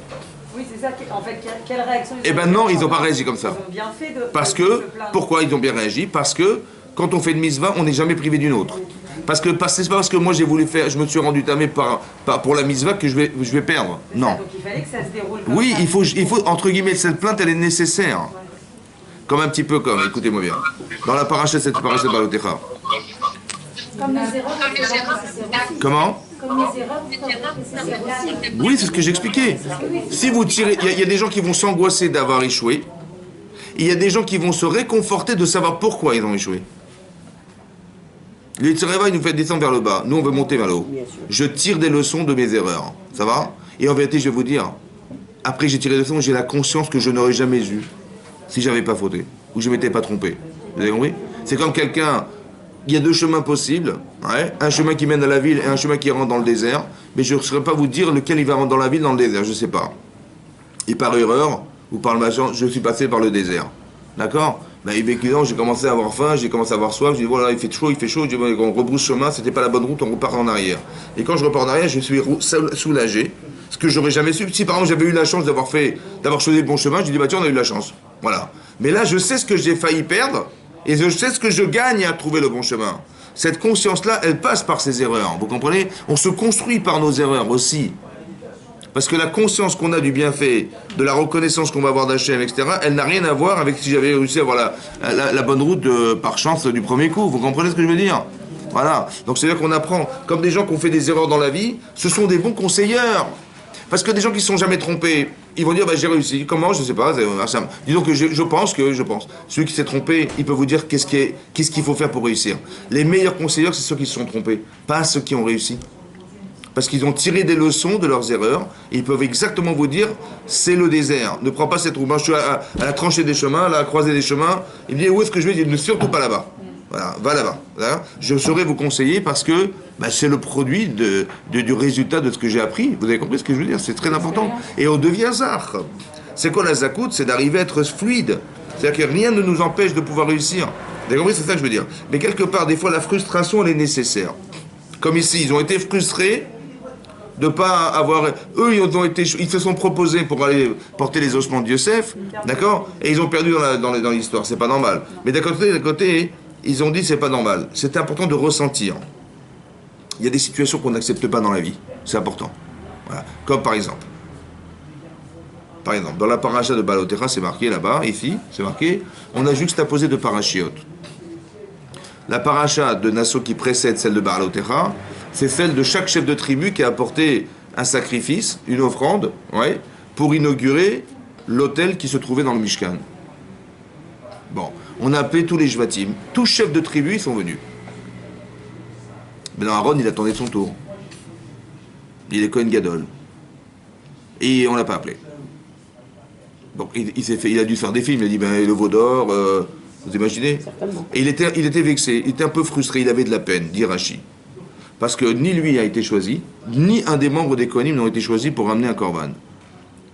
Oui, c'est ça. En fait, quelle réaction Eh ben non, ils n'ont pas réagi comme ça. Ils ont bien fait de... Parce de que, se plaindre. pourquoi ils ont bien réagi? Parce que, quand on fait une mitzvah, on n'est jamais privé d'une autre. Parce que c'est pas parce que moi j'ai voulu faire, je me suis rendu tamé pour la mitzvah que je vais perdre. C'est Non. ça, donc il fallait que ça se déroule comme Oui, ça. il faut, entre guillemets, cette plainte, elle est nécessaire. Ouais. Comme un petit peu comme, écoutez-moi bien. Dans la paracha, cette paracha Balotecha. Comme les erreurs, c'est Comment? comme les erreurs, c'est Oui, c'est ce que j'expliquais. Si vous tirez, il y a des gens qui vont s'angoisser d'avoir échoué. Il y a des gens qui vont se réconforter de savoir pourquoi ils ont échoué. Le Yitzhak il nous fait descendre vers le bas. Nous, on veut monter vers le haut. Je tire des leçons de mes erreurs. Ça va? Et en vérité, je vais vous dire, après j'ai tiré des leçons, j'ai la conscience que je n'aurais jamais eu si j'avais pas fauté ou je m'étais pas trompé. Vous avez compris? C'est comme quelqu'un, il y a deux chemins possibles. Ouais, un chemin qui mène à la ville et un chemin qui rentre dans le désert. Mais je ne saurais pas vous dire lequel il va rentrer dans la ville, dans le désert. Je ne sais pas. Et par erreur, ou par le machin, je suis passé par le désert. D'accord? Ben, évidemment, j'ai commencé à avoir faim, j'ai commencé à avoir soif, j'ai dit voilà, il fait chaud, je dis, on rebrousse chemin, c'était pas la bonne route, on repart en arrière. Et quand je repars en arrière, je suis soulagé, ce que j'aurais jamais su. Si par exemple j'avais eu la chance d'avoir choisi le bon chemin, je dis bah tiens, on a eu la chance. Voilà. Mais là, je sais ce que j'ai failli perdre, et je sais ce que je gagne à trouver le bon chemin. Cette conscience-là, elle passe par ces erreurs. Vous comprenez? On se construit par nos erreurs aussi. Parce que la conscience qu'on a du bienfait, de la reconnaissance qu'on va avoir d'Hachem, etc., elle n'a rien à voir avec si j'avais réussi à avoir la bonne route par chance du premier coup. Vous comprenez ce que je veux dire? Voilà. Donc c'est-à-dire qu'on apprend, comme des gens qui ont fait des erreurs dans la vie, ce sont des bons conseilleurs. Parce que des gens qui ne se sont jamais trompés, ils vont dire, bah, j'ai réussi. Comment? Je sais pas. Disons que je pense. Celui qui s'est trompé, il peut vous dire qu'est-ce qu'il faut faire pour réussir. Les meilleurs conseillers, c'est ceux qui se sont trompés, pas ceux qui ont réussi. Parce qu'ils ont tiré des leçons de leurs erreurs, et ils peuvent exactement vous dire, c'est le désert, ne prends pas cette route. Moi, je suis à la tranchée des chemins, à la croisée des chemins, il me dit, où est-ce que je vais? Il dit, ne surtout pas là-bas. Voilà, va là-bas. Voilà. Je saurais vous conseiller parce que bah, c'est le produit du résultat de ce que j'ai appris. Vous avez compris ce que je veux dire? C'est très important. Et on devient zach. C'est quoi la zakout? C'est d'arriver à être fluide. C'est-à-dire que rien ne nous empêche de pouvoir réussir. Vous avez compris? C'est ça que je veux dire. Mais quelque part, des fois, la frustration, elle est nécessaire. Comme ici, ils ont été frustrés de pas avoir... Eux, ils se sont proposés pour aller porter les ossements de Yosef, d'accord? Et ils ont perdu dans l'histoire. C'est pas normal. Mais d'un côté, ils ont dit c'est pas normal. C'est important de ressentir. Il y a des situations qu'on n'accepte pas dans la vie. C'est important. Voilà. Comme par exemple, dans la paracha de Balotera, c'est marqué là-bas, ici, c'est marqué, on a juxtaposé deux parachiotes. La paracha de Nassau qui précède celle de Balotera, c'est celle de chaque chef de tribu qui a apporté un sacrifice, une offrande, ouais, pour inaugurer l'autel qui se trouvait dans le Mishkan. Bon, on a appelé tous les Shvatim. Tous chefs de tribu, ils sont venus. Mais Aaron, il attendait son tour. Il est Kohen Gadol. Et on ne l'a pas appelé. Donc il a dû faire des films. Il a dit, ben, le veau d'or, vous imaginez? Et il était vexé, il était un peu frustré, il avait de la peine, dit Rashi. Parce que ni lui a été choisi, ni un des membres des Kohanim n'ont été choisis pour ramener un korban.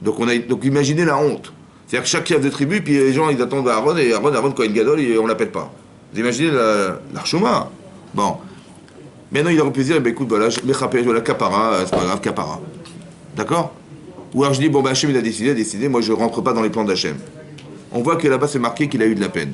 Donc imaginez la honte. C'est-à-dire que chaque chef de tribu, puis les gens, ils attendent Aaron, et Aaron, Kohen Gadol, et on ne l'appelle pas. Vous imaginez l'archoma? Bon. Maintenant, il aurait pu dire, écoute, voilà, la capara, c'est pas grave, capara. D'accord? Ou alors je dis, bon, Hachem, il a décidé, moi, je ne rentre pas dans les plans d'Hachem. On voit que là-bas, c'est marqué qu'il a eu de la peine.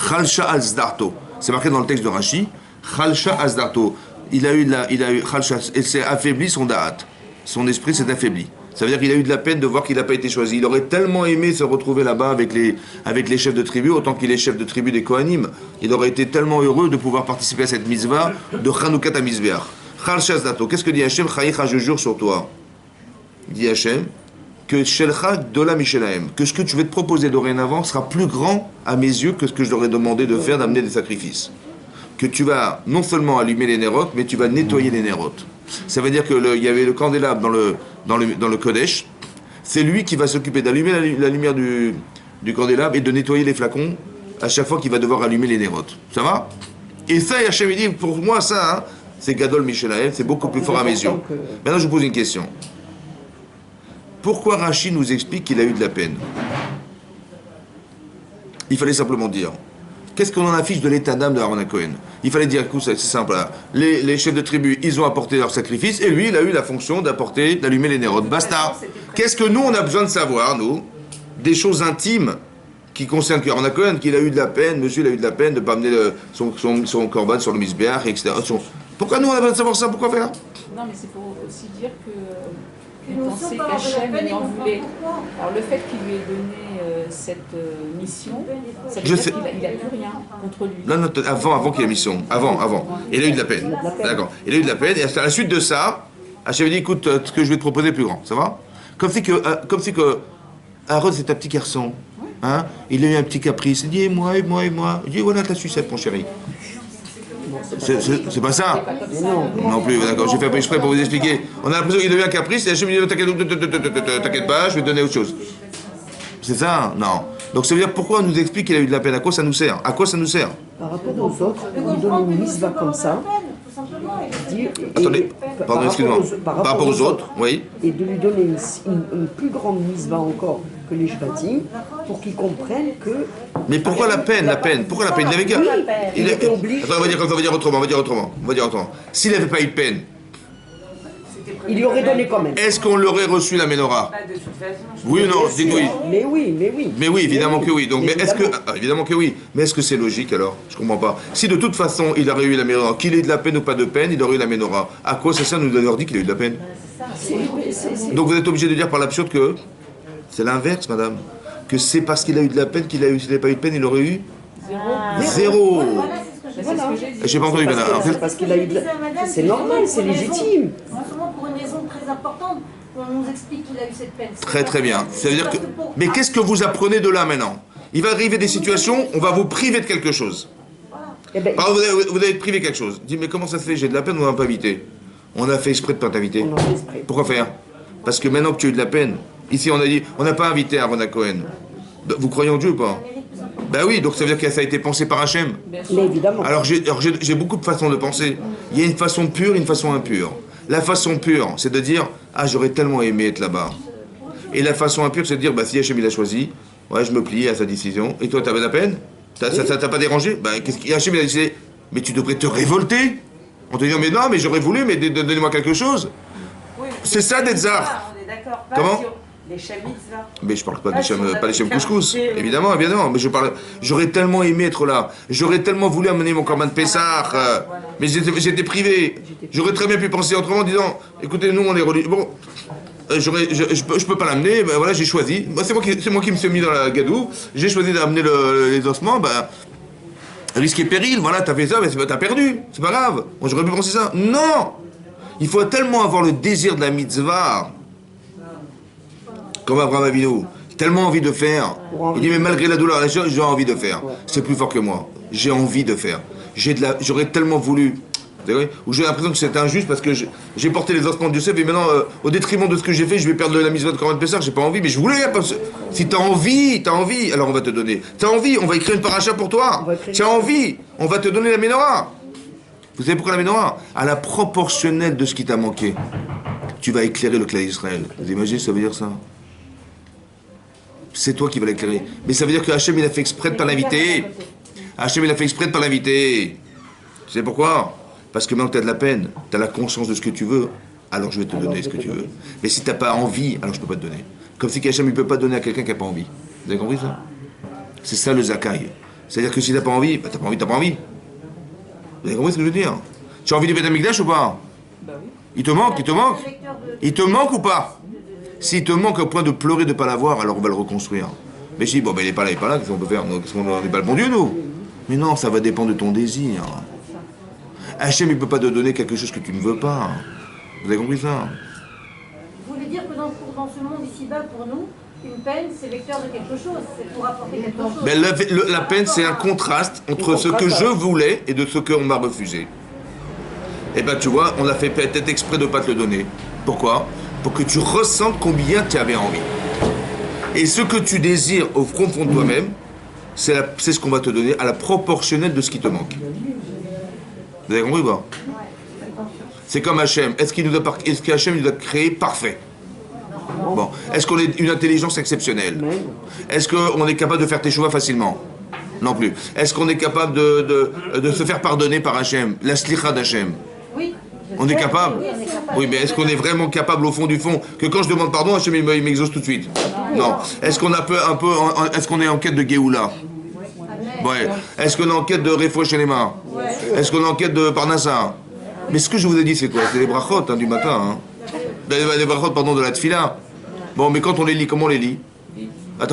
Chalcha al-Zdarto. C'est marqué dans le texte de Rashi. Chalcha al-Zdarto. Il a eu Chalcha, et c'est affaibli son da'at. Son esprit s'est affaibli. Ça veut dire qu'il a eu de la peine de voir qu'il n'a pas été choisi. Il aurait tellement aimé se retrouver là-bas avec les chefs de tribu, autant qu'il est chef de tribu des Kohanim. Il aurait été tellement heureux de pouvoir participer à cette mitzvah de Chanoukat à Mizbeach. Chalcha al-Zdarto. Qu'est-ce que dit Hachem? Chayicha, je jure sur toi. Dit Hachem, que Shelcha Dola Mishelahem, que ce que tu vas te proposer dorénavant sera plus grand à mes yeux que ce que je leur ai demandé de faire, d'amener des sacrifices. Que tu vas non seulement allumer les nérotes, mais tu vas nettoyer les nérotes. Ça veut dire qu'il y avait le candélabre dans le Kodesh. C'est lui qui va s'occuper d'allumer la lumière du candélabre et de nettoyer les flacons à chaque fois qu'il va devoir allumer les nérotes. Ça va? Et ça, Hachem dit, pour moi, ça, hein, c'est Gadol Mishelahem, c'est beaucoup plus fort à mes yeux. Maintenant, je vous pose une question. Pourquoi Rashi nous explique qu'il a eu de la peine? Il fallait simplement dire. Qu'est-ce qu'on en affiche de l'état d'âme de Aaron Cohen? Il fallait dire, écoute, c'est simple. Là. Les chefs de tribu, ils ont apporté leur sacrifice, et lui, il a eu la fonction d'allumer les nérotes. Basta. Qu'est-ce que nous, on a besoin de savoir, nous? Des choses intimes qui concernent Aaron Cohen, qu'il a eu de la peine, monsieur, il a eu de la peine de ne pas amener son korban sur le misbéach, etc. Pourquoi nous, on a besoin de savoir ça? Pourquoi faire? Non, mais c'est pour aussi dire que... Vous pensez qu'Hachem lui en voulait. Alors le fait qu'il lui ait donné cette mission, ça veut dire qu'il n'a plus rien contre lui. Non, avant qu'il ait mission. Avant. Il a eu de la peine. D'accord. Il a eu de la peine, et à la suite de ça, Hachem a dit, écoute, ce que je vais te proposer est plus grand. Ça va? Comme si que Aaron, c'est un petit garçon. Hein? Il a eu un petit caprice. Il dit, et moi. Il dit, voilà ta sucette, mon chéri. C'est pas ça? Non plus, d'accord, j'ai fait exprès pour vous expliquer. On a l'impression qu'il devient un caprice et Hachem dit t'inquiète pas, je vais te donner autre chose. C'est ça? Non. Donc ça veut dire pourquoi on nous explique qu'il a eu de la peine? À quoi ça nous sert? À quoi ça nous sert? Par rapport aux autres, on lui donne une mitzvah comme ça. Attendez, pardon, excuse-moi. Par rapport aux autres, oui. Et de lui donner une plus grande mitzvah encore que les Shvatim, pour qu'ils comprennent que... Mais pourquoi la peine? Pourquoi la peine? Il avait qu'à... Il était obligé... Attends, on va dire autrement. S'il n'avait pas eu de peine, il lui aurait donné quand même. est-ce qu'on l'aurait reçu la menorah? De toute façon. Oui ou non? Dites oui. Mais oui. Mais oui, évidemment que oui. Donc, mais est-ce que... évidemment que oui. Mais est-ce que c'est logique alors? Je comprends pas. Si de toute façon il aurait eu la menorah, qu'il ait de la peine ou pas de peine, il aurait eu la menorah. À quoi ça sert de nous avoir dit qu'il a eu de la peine? Donc vous êtes obligé de dire par l'absurde que c'est l'inverse, madame. Que c'est parce qu'il a eu de la peine qu'il a eu. S'il n'avait pas eu de peine, il aurait eu zéro. Voilà. J'ai pas entendu, madame. C'est parce qu'il a eu de la... C'est normal, c'est légitime. Justement pour une raison très importante, qu'on nous explique qu'il a eu cette peine. Très très bien. Ça veut dire que... Mais qu'est-ce que vous apprenez de là maintenant? Il va arriver des situations, on va vous priver de quelque chose. Eh ben, Par exemple, vous allez être privé de quelque chose. Dis, mais comment ça se fait? J'ai de la peine, on n'a pas invité. On a fait exprès de ne pas t'inviter. on en fait exprès. Pourquoi faire? Parce que maintenant que tu as eu de la peine, ici on a dit, on n'a pas invité Aaron Cohen. Vous croyez en Dieu ou pas? Ben oui, donc ça veut dire que ça a été pensé par Hachem. Mais évidemment. Alors j'ai beaucoup de façons de penser. Il y a une façon pure et une façon impure. La façon pure, c'est de dire, ah j'aurais tellement aimé être là-bas. Et la façon impure, c'est de dire, bah si Hachem il a choisi, ouais je me plie à sa décision. Et toi, t'avais de la peine? Ça t'a pas dérangé? Ben qu'est-ce qu'il Hachem il a décidé? Mais tu devrais te révolter. On te dit, mais non, mais j'aurais voulu, mais donnez-moi quelque chose. Oui, C'est ça d'être zar. On est d'accord. Comment? Sur les Shem Mitzvah. Mais je parle pas Ah, des si on Shem, a pas des Shem fait couscous. quartier, oui. Évidemment, évidemment. Mais je parle. J'aurais tellement aimé être là. J'aurais tellement voulu amener mon corban de Pessah. Mais j'étais privé. J'aurais très bien pu penser autrement en disant, écoutez, nous on est religieux. Bon, je peux pas l'amener. Ben voilà, j'ai choisi. Moi, c'est moi qui me suis mis dans la gadoue. J'ai choisi d'amener les ossements. Ben risque et péril. Voilà, t'as fait ça, mais t'as perdu. C'est pas grave. Moi, j'aurais pu penser ça. Non. Il faut tellement avoir le désir de la mitzvah. Comme Abraham Avinu, tellement envie de faire. Il dit mais malgré la douleur, j'ai envie de faire. C'est plus fort que moi. J'ai envie de faire. J'aurais tellement voulu. Ou j'ai l'impression que c'est injuste parce que j'ai porté les ossements de Yosef et maintenant au détriment de ce que j'ai fait, je vais perdre la mitzvah de Corban Pessah. J'ai pas envie, mais je voulais. Si t'as envie, alors on va te donner. T'as envie, on va écrire une paracha pour toi. Tu as envie, on va te donner la menorah. Vous savez pourquoi la menorah? À la proportionnelle de ce qui t'a manqué. Tu vas éclairer le clan d'Israël. Vous imaginez ce que ça veut dire ça? C'est toi qui vas l'éclairer. Mais ça veut dire que Hachem il a fait exprès de pas l'inviter. Hachem il a fait exprès de pas l'inviter. Tu sais pourquoi? Parce que maintenant que tu as de la peine, tu as la conscience de ce que tu veux, alors je vais te donner ce que tu veux. Mais si tu n'as pas envie, alors je ne peux pas te donner. Comme si Hachem ne peut pas donner à quelqu'un qui n'a pas envie. Vous avez compris ça? C'est ça le zakai. C'est-à-dire que si tu n'as pas envie, bah, tu n'as pas envie, tu n'as pas envie. Vous avez compris ce que je veux dire? Tu as envie du Beth Amikdash ou pas? Il te manque, il te manque. Il te manque ou pas? S'il te manque au point de pleurer de ne pas l'avoir, alors on va le reconstruire. Mais je dis, bon, ben il n'est pas là, qu'est-ce qu'on peut faire? Qu'est-ce qu'on n'est pas le bon Dieu, nous? Mais non, ça va dépendre de ton désir. Hachem, il ne peut pas te donner quelque chose que tu ne veux pas. Vous avez compris ça? Vous voulez dire que dans ce monde ici-bas, pour nous, une peine, c'est vecteur de quelque chose, c'est pour apporter quelque chose. Mais la peine, c'est un contraste entre ce que je voulais et de ce qu'on m'a refusé. Et ben tu vois, on a fait peut-être exprès de ne pas te le donner. Pourquoi? Pour que tu ressentes combien tu avais envie. Et ce que tu désires au fond de toi-même, c'est ce qu'on va te donner à la proportionnelle de ce qui te manque. Vous avez compris ou pas? C'est comme Hachem. Est-ce qu'Hachem nous a créé parfait? Bon. Est-ce qu'on est une intelligence exceptionnelle? Est-ce qu'on est capable de faire tes choix facilement? Non plus. Est-ce qu'on est capable de se faire pardonner par Hachem? La slicha d'Hachem? Oui. On est capable? Oui, mais est-ce qu'on est vraiment capable au fond du fond que quand je demande pardon, Hachem il m'exauce tout de suite? Non. Est-ce qu'on est-ce qu'on est en quête de Géoula? Ouais. Est-ce qu'on est en quête de Refoua Shelema? Est-ce qu'on est en quête de Parnassa? Mais ce que je vous ai dit, c'est quoi? C'est les brachot du matin. Hein. Les brachot, pardon, de la tfila. Bon, mais quand on les lit, comment on les lit? J'ai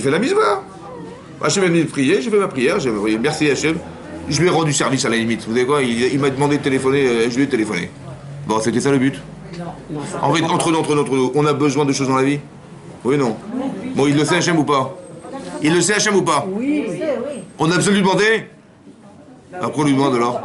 fait la mitzvah. Hachem est venu prier, j'ai fait ma prière, j'ai prié. Merci Hachem. Je lui ai rendu service à la limite. Vous savez quoi? Il m'a demandé de téléphoner, je lui ai téléphoné. Bon, c'était ça le but. En fait, entre nous, on a besoin de choses dans la vie? Oui, non. Bon, il le sait Hachem ou pas? Il le sait Hachem ou pas? Oui. On a besoin de lui demander? Après on lui demande alors.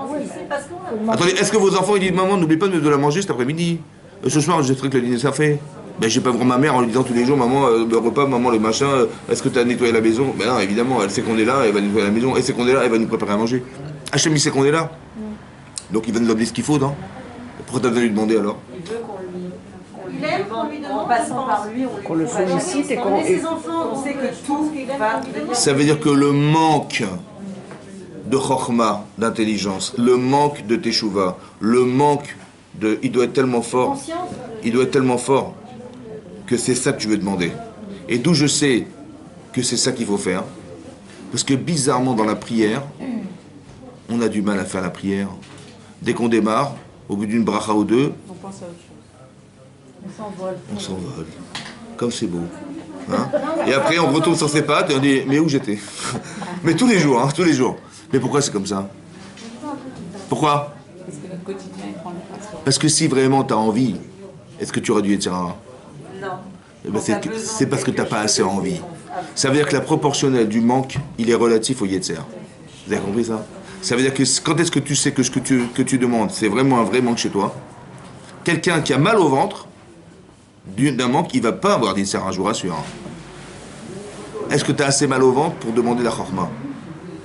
Attendez, est-ce que vos enfants ils disent maman n'oublie pas de la manger cet après-midi? Ce soir je ferai que le dîner ça fait. Ben je vais pas voir ma mère en lui disant tous les jours maman le repas, maman le machin, est-ce que tu as nettoyé la maison? Ben non évidemment, elle sait qu'on est là, elle va nettoyer la maison, elle sait qu'on est là, elle va nous préparer à manger. Hachem il sait qu'on est là. Donc il va nous donner ce qu'il faut, non? Pourquoi t'as besoin de lui demander alors? Il veut qu'on lui Il aime qu'on lui demande, en passant par lui, Qu'on le sollicite et qu'on... ses enfants, on sait que tout va venir. Ça veut dire que le manque de chokhma, d'intelligence, le manque de teshuva, le manque de... Il doit être tellement fort. conscience. Il doit être tellement fort que c'est ça que tu veux demander. Et d'où je sais que c'est ça qu'il faut faire. Parce que bizarrement dans la prière, on a du mal à faire la prière. Dès qu'on démarre, au bout d'une bracha ou deux, On pense à autre chose. on s'envole. Comme c'est beau. Hein? Et après on retourne sur ses pattes et on dit mais où j'étais? Mais tous les jours, hein, tous les jours. Mais pourquoi c'est comme ça? Pourquoi? Parce que notre quotidien, il prend le pas sur... Parce que si vraiment tu as envie, est-ce que tu aurais dû être Sarah? Non. Eh ben, c'est parce que tu n'as pas assez envie. Ça veut dire que la proportionnelle du manque, il est relatif au Yetzer. Vous avez compris ça? Ça veut dire que quand est-ce que tu sais que ce que tu demandes, c'est vraiment un vrai manque chez toi? Quelqu'un qui a mal au ventre, d'un manque, il ne va pas avoir d'Yetzer, je vous rassure. Est-ce que tu as assez mal au ventre pour demander la Chorma?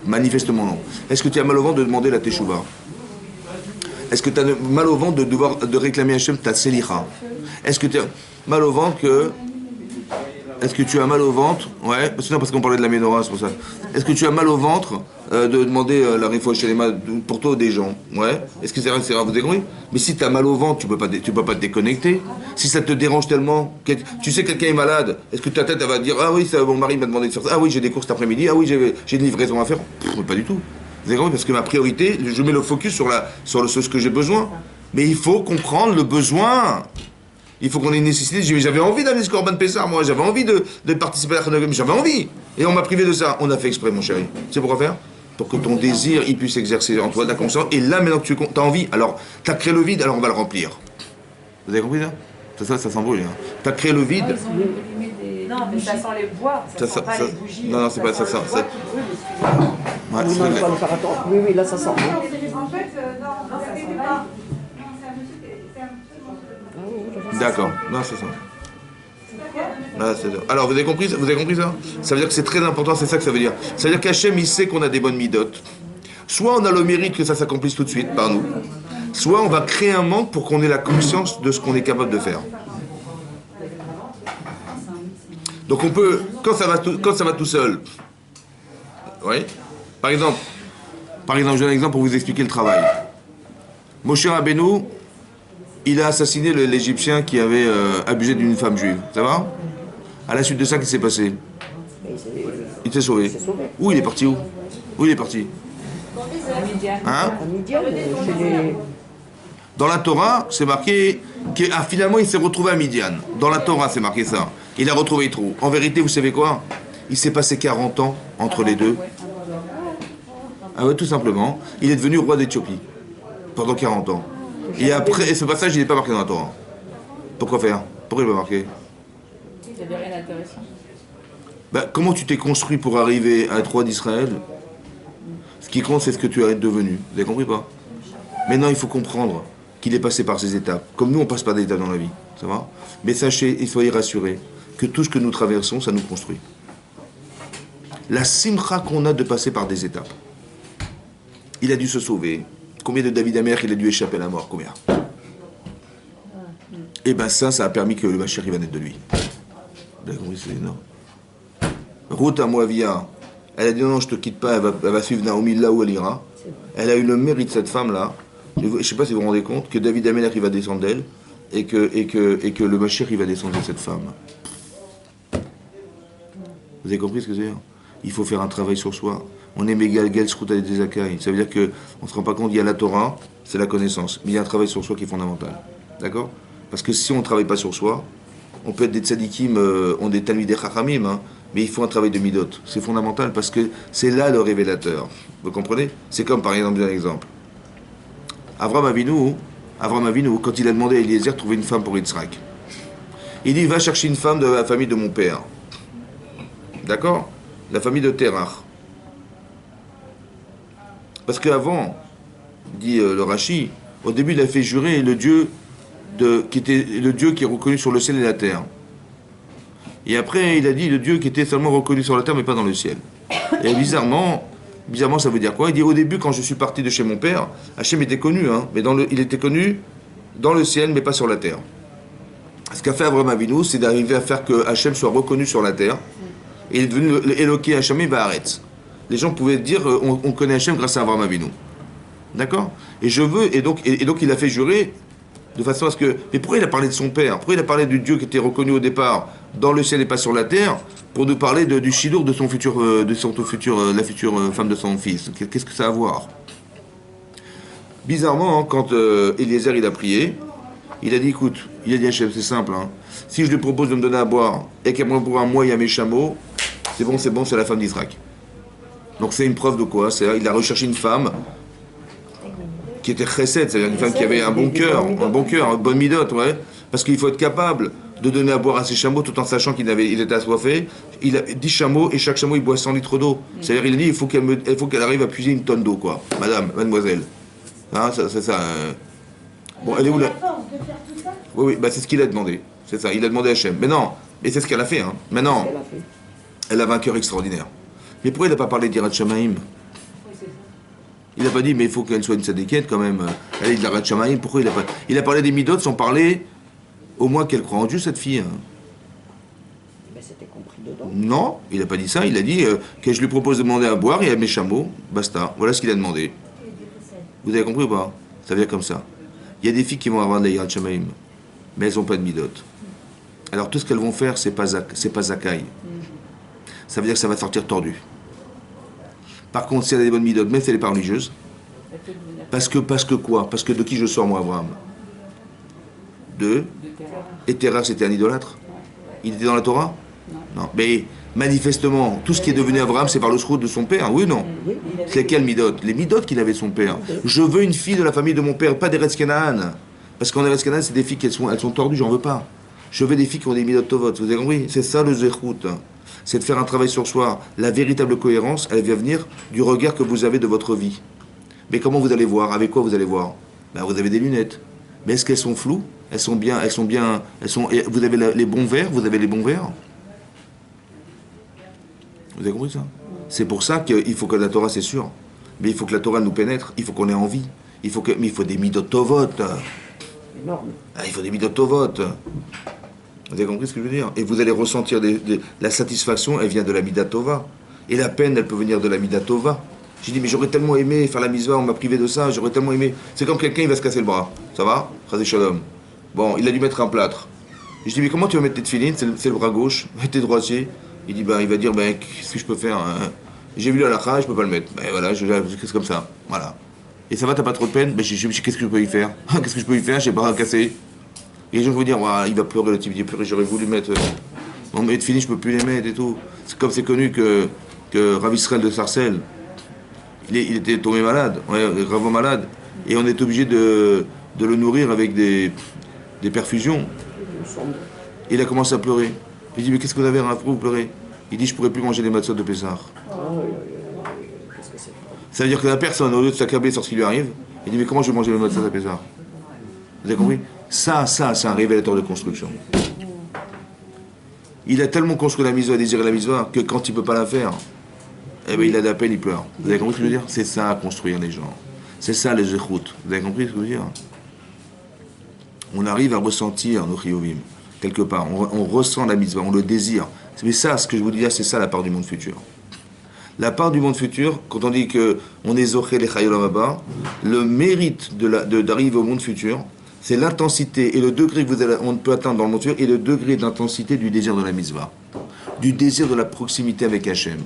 Manifestement non. Est-ce que tu as mal au ventre de demander la Teshuvah? Est-ce que tu as mal au ventre de réclamer à Hachem ta Selicha? Est-ce que tu as mal au ventre que... Est-ce que tu as mal au ventre? Ouais, parce qu'on parlait de la Ménorah, c'est pour ça. Est-ce que tu as mal au ventre de demander la Rifouach Shelema pour toi ou des gens? Ouais. Est-ce que c'est vrai, vous avez compris? Mais si tu as mal au ventre, tu peux pas te déconnecter. Si ça te dérange tellement, tu sais que quelqu'un est malade, est-ce que ta tête elle va dire ah oui, mon mari m'a demandé de faire ça, ah oui, j'ai des courses cet après-midi, ah oui, j'ai une livraison à faire? Pas du tout. Vous avez compris? Parce que ma priorité, je mets le focus sur ce que j'ai besoin. Mais il faut comprendre le besoin. Il faut qu'on ait une nécessité. J'avais envie d'aller ce Corban Pessar, moi. J'avais envie de participer à la Chanogam. J'avais envie. Et on m'a privé de ça. On a fait exprès, mon chéri. Tu sais pourquoi faire? Pour que ton désir, il puisse exercer en toi de la conscience. Et là, maintenant que tu as envie, alors, tu as créé le vide, alors on va le remplir. Vous avez compris ça? Ça s'embrouille. Hein. Tu as créé le vide. Ils ont allumé des... Non, mais ça sent les bois, ça sent pas les bougies. Non, c'est pas ça. Ça sent le bois qui brûle, excusez-moi. Ouais, Oui, c'est non, il vrai. faut le faire attendre. Oui, oui, là, ça sent. En fait, non, ça fait pas. Non, c'est un monsieur qui D'accord. Non, c'est ça. Alors, vous avez compris ça? Ça veut dire que c'est très important, c'est ça que ça veut dire. Ça veut dire qu'Hachem, il sait qu'on a des bonnes midotes. Soit on a le mérite que ça s'accomplisse tout de suite par nous, soit on va créer un manque pour qu'on ait la conscience de ce qu'on est capable de faire. Donc on peut, quand ça va tout seul, oui. Par exemple, je donne un exemple pour vous expliquer le travail. Moshe Rabbeinu, il a assassiné l'Égyptien qui avait abusé d'une femme juive. Ça va? À la suite de ça, qu'est-ce qui s'est passé? Il s'est sauvé. Où il est parti? Où il est parti? Hein? À Midian, chez les... Dans la Torah, c'est marqué que finalement il s'est retrouvé à Midian. Dans la Torah, c'est marqué ça. Il a retrouvé Yitro. En vérité, vous savez quoi? Il s'est passé 40 ans entre les deux. Ah ouais, tout simplement. Il est devenu roi d'Éthiopie pendant 40 ans. Et après, ce passage, il n'est pas marqué dans la Torah. Pourquoi faire? Pourquoi il n'est pas marqué? Il n'y avait rien d'intéressant. Ben, comment tu t'es construit pour arriver à être roi d'Israël? Ce qui compte, c'est ce que tu es devenu. Vous avez compris pas? Maintenant, il faut comprendre qu'il est passé par ces étapes. Comme nous, on passe par des étapes dans la vie. Ça va? Mais sachez et soyez rassurés que tout ce que nous traversons, ça nous construit. La simcha qu'on a de passer par des étapes. Il a dû se sauver. Combien de David Amer il a dû échapper à la mort? Combien? Et bien ça a permis que le Mashiach va naître de lui. Vous avez compris, c'est énorme. Ruth à Moavia, elle a dit non, je te quitte pas, elle va suivre Naomi là où elle ira. Elle a eu le mérite, cette femme-là. Je ne sais pas si vous vous rendez compte que David Amelech il va descendre d'elle et que le Mashiach il va descendre de cette femme. Vous avez compris ce que c'est? Il faut faire un travail sur soi. On est mégal gel srout des akai. Ça veut dire qu'on ne se rend pas compte, il y a la Torah, c'est la connaissance. Mais il y a un travail sur soi qui est fondamental. D'accord? Parce que si on ne travaille pas sur soi, on peut être des tzadikim, on est des talmidei chachamim, hein, mais il faut un travail de midot. C'est fondamental parce que c'est là le révélateur. Vous comprenez? C'est comme par exemple, un exemple. Avram Avinu, quand il a demandé à Eliezer de trouver une femme pour Yitzhak, il dit va chercher une femme de la famille de mon père. D'accord? La famille de Terach. Parce qu'avant, dit le Rashi, au début il a fait jurer le Dieu qui était le Dieu qui est reconnu sur le ciel et la terre. Et après il a dit le Dieu qui était seulement reconnu sur la terre mais pas dans le ciel. Et bizarrement ça veut dire quoi? Il dit au début quand je suis parti de chez mon père, Hachem était connu, hein, mais il était connu dans le ciel mais pas sur la terre. Ce qu'a fait Avraham Avinu, c'est d'arriver à faire que Hachem soit reconnu sur la terre. Et il est devenu Eloké Hachem Baaretz. Les gens pouvaient dire on connaît Hachem grâce à Avraham Avinu. D'accord? Et donc il a fait jurer de façon à ce que... Mais pourquoi il a parlé de son père? Pourquoi il a parlé du Dieu qui était reconnu au départ dans le ciel et pas sur la terre pour nous parler du Shidour de la future femme de son fils? Qu'est-ce que ça a à voir? Bizarrement, hein, quand Eliezer il a prié, il a dit écoute, il a dit Hachem, c'est simple, hein, si je lui propose de me donner à boire et qu'elle me pour un mois il y a mes chameaux, c'est bon, c'est la femme d'Israël. Donc c'est une preuve de quoi? Il a recherché une femme qui était chesed, c'est-à-dire une femme qui avait un bon cœur, une bonne midote, ouais. Parce qu'il faut être capable de donner à boire à ses chameaux tout en sachant qu'il était assoiffé. Il a 10 chameaux et chaque chameau il boit 100 litres d'eau. C'est-à-dire il dit il faut qu'elle arrive à puiser une tonne d'eau, quoi. Mademoiselle. Hein, c'est ça. Bon, elle est où là? Oui, bah c'est ce qu'il a demandé. C'est ça, il a demandé à Hachem. Mais non, et c'est ce qu'elle a fait. Hein. Maintenant, elle avait un cœur extraordinaire. Mais pourquoi il n'a pas parlé d'Irat Shamaïm? Il n'a pas dit, mais il faut qu'elle soit une sadéquette quand même. Elle est de l'Irat Shamaïm. Pourquoi il n'a pas... Il a parlé des midot sans parler au moins qu'elle croit en Dieu, cette fille. Hein. Ben, c'était compris dedans. Non, il n'a pas dit ça. Il a dit que je lui propose de demander à boire et à mes chameaux. Basta. Voilà ce qu'il a demandé. Vous avez compris ou pas? Ça veut dire comme ça. Il y a des filles qui vont avoir de l'Irat Shamaïm, mais elles n'ont pas de midot. Alors tout ce qu'elles vont faire, c'est pas zakai. Ça veut dire que ça va sortir tordu. Par contre, si elle a des bonnes midot, même si elle n'est pas religieuse, parce que quoi? Parce que de qui je sors, moi, Abraham? Et Terah, c'était un idolâtre? Il était dans la Torah? Non. Mais manifestement, tout ce qui est devenu Abraham, c'est par le srout de son père, oui ou non? C'est quel midot? Les midot qu'il avait de son père. Je veux une fille de la famille de mon père, pas des Eretz Canaan. Parce qu'en Eretz Canaan, c'est des filles qui elles sont tordues, j'en veux pas. Je veux des filles qui ont des midot tovot, vous avez compris? C'est ça le zéchout. C'est de faire un travail sur soi. La véritable cohérence, elle vient venir du regard que vous avez de votre vie. Mais comment vous allez voir? Avec quoi vous allez voir? Ben, vous avez des lunettes. Mais est-ce qu'elles sont floues? Vous avez les bons verres? Vous avez les bons verres? Vous avez compris ça? C'est pour ça qu'il faut que la Torah, c'est sûr. Mais il faut que la Torah nous pénètre. Il faut qu'on ait envie. Mais il faut des midot tovot. Énorme. Ah, il faut des midot tovot. Vous avez compris ce que je veux dire? Et vous allez ressentir la satisfaction, elle vient de la mida tova. Et la peine, elle peut venir de la mida tova. J'ai dit, mais j'aurais tellement aimé faire la mitzvah, on m'a privé de ça, j'aurais tellement aimé. C'est comme quelqu'un, il va se casser le bras. Ça va? Chazé shalom. Bon, il a dû mettre un plâtre. Je dis, mais comment tu vas mettre tes tefilines? C'est le bras gauche, tes droitiers. Il dit, il va dire, qu'est-ce que je peux faire? Hein? J'ai vu la halakha, je peux pas le mettre. Ben voilà, c'est comme ça. Voilà. Et ça va, t'as pas trop de peine? Ben, qu'est-ce que je peux y faire? Qu'est-ce que je peux y faire? J'ai le bras cassé. Et les gens vont dire, il va pleurer, le type, il dit, purée, j'aurais voulu mettre. Bon, mais fini, je peux plus les mettre et tout. C'est comme c'est connu que Rav Israël de Sarcelles, il était tombé malade, gravement malade. Et on est obligé de le nourrir avec des perfusions. Et il a commencé à pleurer. Il dit, mais qu'est-ce que vous avez, Rav, pourquoi vous pleurez? Il dit, je pourrais plus manger les matzot de Pessah. Ça veut dire que la personne, au lieu de s'accabler sur ce qui lui arrive, il dit, mais comment je vais manger les matzot de Pessah? Vous avez compris? Ça, c'est un révélateur de construction. Il a tellement construit la mitzvah, désiré la mitzvah, que quand il ne peut pas la faire, eh ben, il a de la peine, il pleure. Vous avez compris ce que je veux dire? C'est ça, construire les gens. C'est ça, les zéchout. Vous avez compris ce que je veux dire? On arrive à ressentir nos chiyuvim, quelque part. On ressent la mitzvah, on le désire. Mais ça, ce que je vous dis là, c'est ça la part du monde futur. La part du monde futur, quand on dit qu'on est zoché les chayolam haba, le mérite d'arriver au monde futur, c'est l'intensité et le degré que on peut atteindre dans le monde futur et le degré d'intensité du désir de la mitzvah, du désir de la proximité avec Hachem.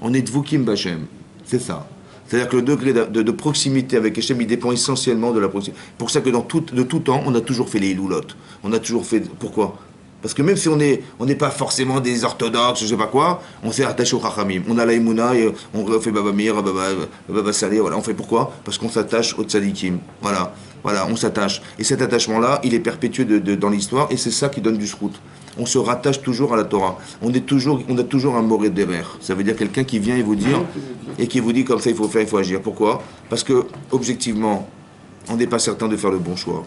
On est dvukim b'Hachem, c'est ça. C'est-à-dire que le degré de proximité avec Hachem, il dépend essentiellement de la proximité. Pour ça que de tout temps, on a toujours fait les iloulotes. On a toujours fait... Pourquoi? Parce que même si on n'est pas forcément des orthodoxes, je sais pas quoi, on s'est attaché au Chachamim. On a la Emouna et on fait Baba Meir, Baba Saleh, voilà. On fait pourquoi? Parce qu'on s'attache au Tzadikim. Voilà, on s'attache. Et cet attachement-là, il est perpétué dans l'histoire et c'est ça qui donne du srout. On se rattache toujours à la Torah. On a toujours un moré derrière. Ça veut dire quelqu'un qui vient et vous dire, et qui vous dit comme ça il faut faire, il faut agir. Pourquoi? Parce que, objectivement, on n'est pas certain de faire le bon choix.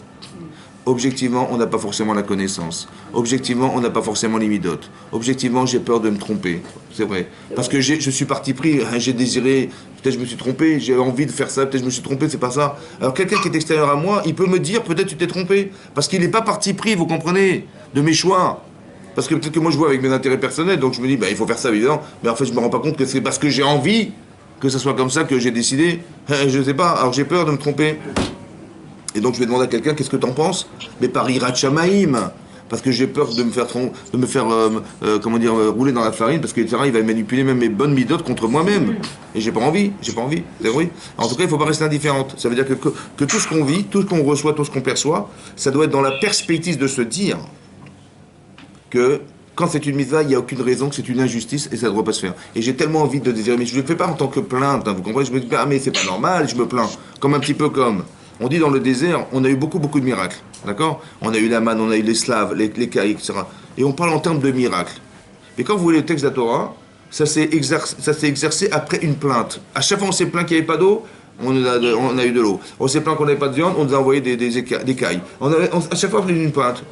Objectivement, on n'a pas forcément la connaissance. Objectivement, on n'a pas forcément les midotes. Objectivement, j'ai peur de me tromper. C'est vrai. Parce que je suis parti pris, j'ai désiré, peut-être je me suis trompé, j'ai envie de faire ça, peut-être je me suis trompé, c'est pas ça. Alors quelqu'un qui est extérieur à moi, il peut me dire, peut-être tu t'es trompé. Parce qu'il n'est pas parti pris, vous comprenez, de mes choix. Parce que peut-être que moi je vois avec mes intérêts personnels, donc je me dis, il faut faire ça évidemment. Mais en fait, je me rends pas compte que c'est parce que j'ai envie que ça soit comme ça que j'ai décidé. Je sais pas, alors j'ai peur de me tromper. Et donc je vais demander à quelqu'un, qu'est-ce que t'en penses? Mais par Irat Shamaïm, parce que j'ai peur de me faire rouler dans la farine, parce que il va manipuler même mes bonnes midotes contre moi-même. Et j'ai pas envie, c'est vrai. En tout cas, il faut pas rester indifférente. Ça veut dire que tout ce qu'on vit, tout ce qu'on reçoit, tout ce qu'on perçoit, ça doit être dans la perspective de se dire que quand c'est une mitzvah, il n'y a aucune raison que c'est une injustice et ça ne doit pas se faire. Et j'ai tellement envie de désirer, mais je ne le fais pas en tant que plainte, hein, vous comprenez? Je me dis, mais c'est pas normal, je me plains. Comme un petit peu comme On dit dans le désert, on a eu beaucoup de miracles. D'accord? On a eu la manne, on a eu les Slaves, les cailles, etc. Et on parle en termes de miracles. Et quand vous voyez le texte de la Torah, ça s'est exercé après une plainte. À chaque fois on s'est plaint qu'il n'y avait pas d'eau, on a eu de l'eau. On s'est plaint qu'on n'avait pas de viande, on nous a envoyé des cailles. À chaque fois, on a eu une plainte.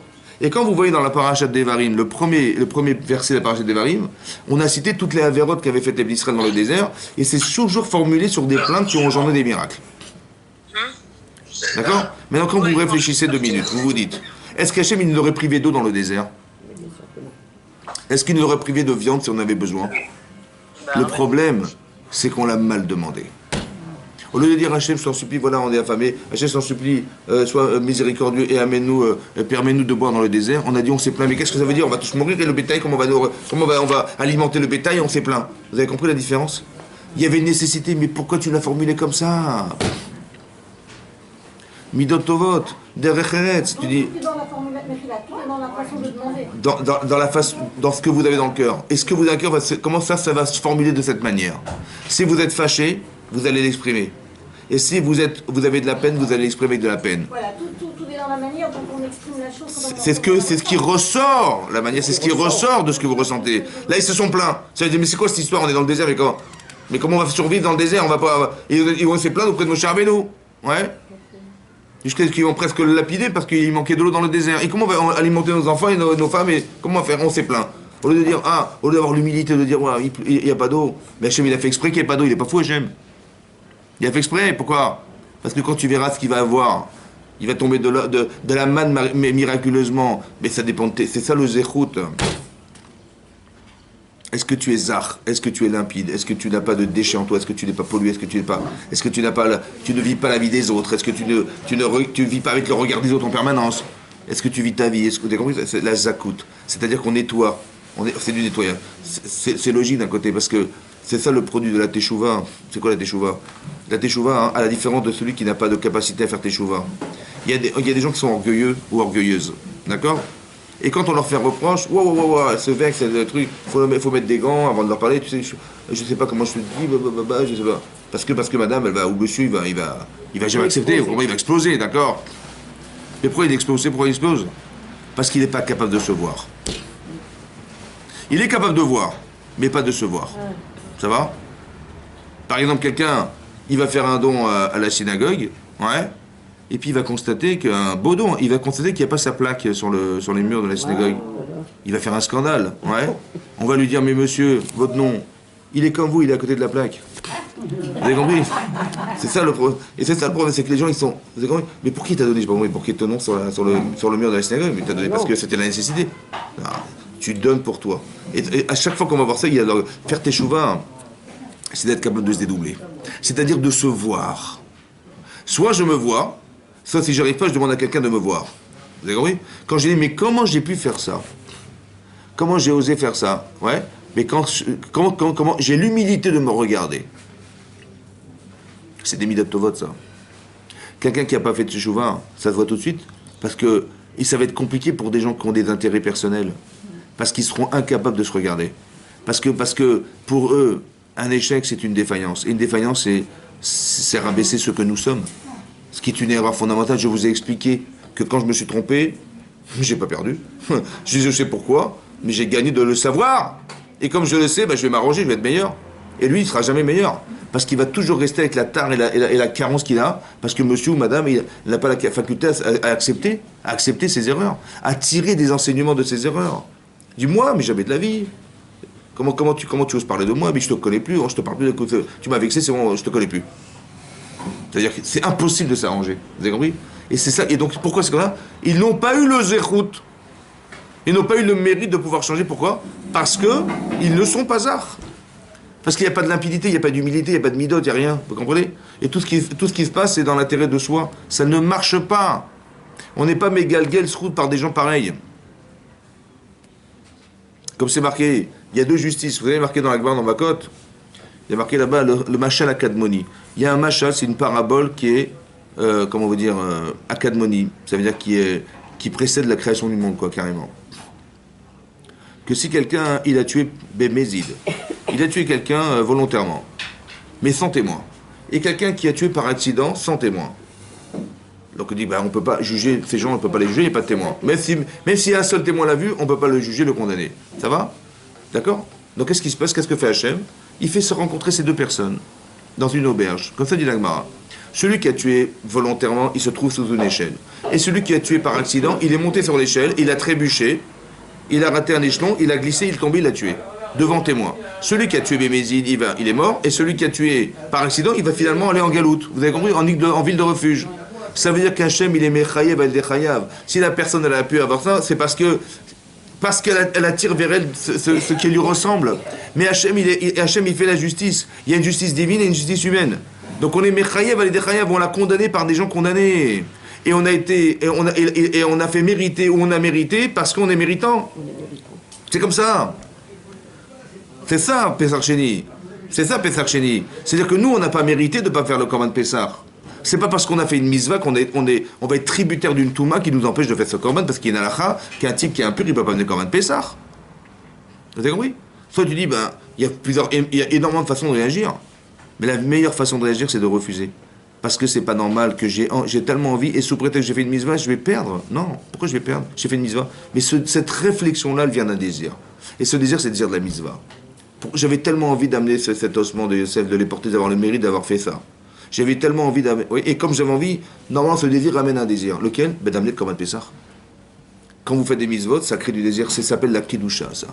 Et quand vous voyez dans la parashat d'Evarim, le premier verset de la parashat d'Evarim, on a cité toutes les avérotes qu'avaient fait les Israël dans le désert, et c'est toujours formulé sur des plaintes qui ont engendré des miracles. D'accord? Maintenant, quand vous réfléchissez 2 minutes, vous vous dites, est-ce qu'Hachem il nous aurait privé d'eau dans le désert? Est-ce qu'il nous aurait privé de viande si on avait besoin? Le problème, c'est qu'on l'a mal demandé. Au lieu de dire Hachem, je t'en supplie, voilà, on est affamé, Hachem, je t'en supplie, sois miséricordieux et amène-nous, permets-nous de boire dans le désert, on a dit on s'est plaint. Mais qu'est-ce que ça veut dire? On va tous mourir et le bétail, comment on va alimenter le bétail, on s'est plaint. Vous avez compris la différence? Il y avait une nécessité, mais pourquoi tu l'as formulé comme ça? Midot Tovot, Derech Eretz, tu dis. Dans la formule Mechila, tout est dans la façon de demander. Dans ce que vous avez dans le cœur. Et ce que vous avez dans le cœur, comment ça va se formuler de cette manière? Si vous êtes fâché, vous allez l'exprimer. Et si vous avez de la peine, vous allez l'exprimer avec de la peine. Voilà, tout est dans la manière dont on exprime la chose. C'est ce qui ressort, la manière, c'est ce qui ressort de ce que vous ressentez. Là, ils se sont plaints. Ça veut dire, mais c'est quoi cette histoire? On est dans le désert, mais comment on va survivre dans le désert? On va pas. Ils vont se plaindre auprès de Moshe Rabbeinu. Ouais. Jusqu'à ce qu'ils vont presque le lapider parce qu'il manquait de l'eau dans le désert. Et comment on va alimenter nos enfants et nos femmes et comment on va faire? On s'est plaint. Au lieu de dire, au lieu d'avoir l'humilité de dire, ouais, il n'y a pas d'eau. Mais Hachem, il a fait exprès qu'il n'y ait pas d'eau. Il n'est pas fou, Hachem. Il a fait exprès. Pourquoi? Parce que quand tu verras ce qu'il va avoir, il va tomber de la manne miraculeusement. Mais ça dépend de c'est ça le zéchout. Est-ce que tu es zach? Est-ce que tu es limpide? Est-ce que tu n'as pas de déchets en toi? Est-ce que tu n'es pas pollué? Est-ce que tu ne vis pas la vie des autres? Est-ce que tu ne vis pas avec le regard des autres en permanence? Est-ce que tu vis ta vie? Est-ce que tu as compris? C'est la zakout. C'est-à-dire qu'on nettoie. C'est du nettoyage. C'est logique d'un côté parce que c'est ça le produit de la teshuva. C'est quoi la teshuva? La teshuva, à la différence de celui qui n'a pas de capacité à faire teshuva. Il y a des gens qui sont orgueilleux ou orgueilleuses. D'accord? Et quand on leur fait reproche, elle se vexe, c'est le truc, faut mettre des gants avant de leur parler, tu sais, je sais pas comment je te dis, je sais pas. Parce que madame, elle va, ou monsieur, il va jamais accepter, ou il va exploser, d'accord? Mais pourquoi il explose? Pourquoi il explose? Parce qu'il n'est pas capable de se voir. Il est capable de voir, mais pas de se voir. Ça va? Par exemple, quelqu'un, il va faire un don à la synagogue, ouais. Et puis il va constater qu'un beau don, il va constater qu'il n'y a pas sa plaque sur les murs de la synagogue. Il va faire un scandale, ouais. On va lui dire, mais monsieur, votre nom, il est comme vous, il est à côté de la plaque. Vous avez compris? C'est ça le problème. Et c'est ça le problème, c'est que les gens, ils sont... Vous avez compris? Mais pour qui t'as donné? Je sais pas compris, pour qui ton nom sur le mur de la synagogue? Mais t'as donné parce que c'était la nécessité. Non, tu donnes pour toi. Et à chaque fois qu'on va voir ça, il y a faire tes chouvas, c'est d'être capable de se dédoubler. C'est-à-dire de se voir. Soit je me vois, soit si j'arrive pas, je demande à quelqu'un de me voir. Vous avez compris? Quand j'ai dit, mais comment j'ai pu faire ça? Comment j'ai osé faire ça? Ouais. Mais comment j'ai l'humilité de me regarder. C'est des midot tovot, ça. Quelqu'un qui n'a pas fait de teshuva, ça se voit tout de suite, parce que ça va être compliqué pour des gens qui ont des intérêts personnels, parce qu'ils seront incapables de se regarder. Parce que pour eux, un échec, c'est une défaillance. Et une défaillance, c'est rabaisser ce que nous sommes. Ce qui est une erreur fondamentale. Je vous ai expliqué que quand je me suis trompé, j'ai pas perdu. Je sais pourquoi, mais j'ai gagné de le savoir. Et comme je le sais, je vais m'arranger, je vais être meilleur. Et lui, il sera jamais meilleur. Parce qu'il va toujours rester avec la tare et la carence qu'il a. Parce que monsieur ou madame, il n'a pas la faculté à accepter ses erreurs. À tirer des enseignements de ses erreurs. Dis-moi, mais jamais de la vie. Comment tu oses parler de moi? Mais je te connais plus, je te parle plus. Tu m'as vexé, c'est bon, je te connais plus. C'est-à-dire que c'est impossible de s'arranger. Vous avez compris? Et c'est ça. Et donc, pourquoi c'est comme ça? Ils n'ont pas eu le zéchout. Ils n'ont pas eu le mérite de pouvoir changer. Pourquoi? Parce qu'ils ne sont pas arts. Parce qu'il n'y a pas de limpidité, il n'y a pas d'humilité, il n'y a pas de midot, il n'y a rien. Vous comprenez? Et tout ce qui se passe, c'est dans l'intérêt de soi. Ça ne marche pas. On n'est pas mégalguel srout par des gens pareils. Comme c'est marqué, il y a deux justices. Vous avez marqué dans la Gemara, dans ma cote, il y a marqué là-bas le machal akadmoni. Il y a un machal, c'est une parabole qui est, akadmoni. Ça veut dire qui précède la création du monde, quoi, carrément. Que si quelqu'un, il a tué Bémézid, il a tué quelqu'un volontairement, mais sans témoin. Et quelqu'un qui a tué par accident, sans témoin. Donc on dit, on ne peut pas juger ces gens, on ne peut pas les juger, il n'y a pas de témoin. Même si un seul témoin l'a vu, on ne peut pas le juger, le condamner. Ça va? D'accord? Donc qu'est-ce qui se passe? Qu'est-ce que fait Hachem? Il fait se rencontrer ces deux personnes dans une auberge. Comme ça dit l'Agmara. Celui qui a tué volontairement, il se trouve sous une échelle. Et celui qui a tué par accident, il est monté sur l'échelle, il a trébuché, il a raté un échelon, il a glissé, il est tombé, il l'a tué. Devant témoin. Celui qui a tué Bémézid, il est mort, et celui qui a tué par accident, il va finalement aller en galoute. Vous avez compris? En ville de refuge. Ça veut dire qu'Hachem, il est Mechayev, elle est Chayav. Si la personne, elle a pu avoir ça, c'est parce qu'elle attire vers elle ce qui lui ressemble. Mais Hachem, il fait la justice. Il y a une justice divine et une justice humaine. Donc on est Mechayev, elle est Chayav, on l'a condamné par des gens condamnés. Et on a fait mériter ou on a mérité parce qu'on est méritant. C'est comme ça. C'est ça, Pessar Sheni. C'est ça, Pessar Sheni. C'est-à-dire que nous, on n'a pas mérité de ne pas faire le Korban Pessar. C'est pas parce qu'on a fait une misva qu'on va être tributaire d'une Touma qui nous empêche de faire ce Korban parce qu'il y a une halakha, qu'un type qui est impur, il ne peut pas venir Korban Pessar. Vous avez compris? Soit tu dis, il y a énormément de façons de réagir. Mais la meilleure façon de réagir, c'est de refuser. Parce que c'est pas normal que j'ai tellement envie, et sous prétexte que j'ai fait une misva, je vais perdre. Non, pourquoi je vais perdre? J'ai fait une misva. Mais cette réflexion-là, elle vient d'un désir. Et ce désir, c'est le désir de la misva. J'avais tellement envie d'amener cet ossement de Yosef, de les porter, d'avoir le mérite d'avoir fait ça. J'avais tellement envie d'amener... Oui, et comme j'avais envie, normalement, ce désir ramène un désir. Lequel? D'amener le Korban Pessah. Quand vous faites des misvot, ça crée du désir. Ça s'appelle la Kedusha, ça.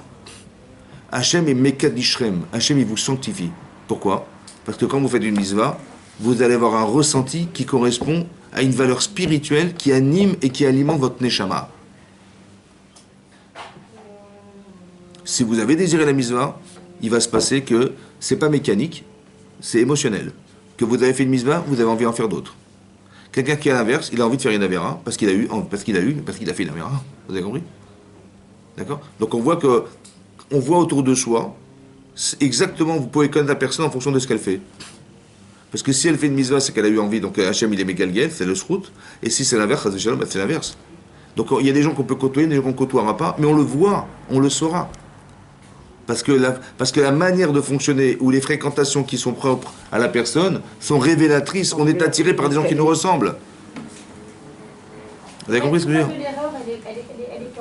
Hachem est Mekadishrem. Hachem, il vous sanctifie. Pourquoi? Parce que quand vous faites une misva, vous allez avoir un ressenti qui correspond à une valeur spirituelle qui anime et qui alimente votre neshama. Si vous avez désiré la misva, il va se passer que c'est pas mécanique, c'est émotionnel. Que vous avez fait une misva, vous avez envie d'en faire d'autres. Quelqu'un qui est à l'inverse, il a envie de faire une avera parce qu'il a fait une avera. Vous avez compris? D'accord? Donc on voit autour de soi exactement, vous pouvez connaître la personne en fonction de ce qu'elle fait. Parce que si elle fait une misva, c'est qu'elle a eu envie, donc Hachem il est mégalguel, c'est le srout, et si c'est l'inverse, c'est l'inverse. Donc il y a des gens qu'on peut côtoyer, des gens qu'on ne côtoiera pas, mais on le voit, on le saura. Parce que la manière de fonctionner ou les fréquentations qui sont propres à la personne sont révélatrices. On est attiré par des gens qui nous ressemblent. Vous avez compris ce que je veux dire? L'erreur, elle est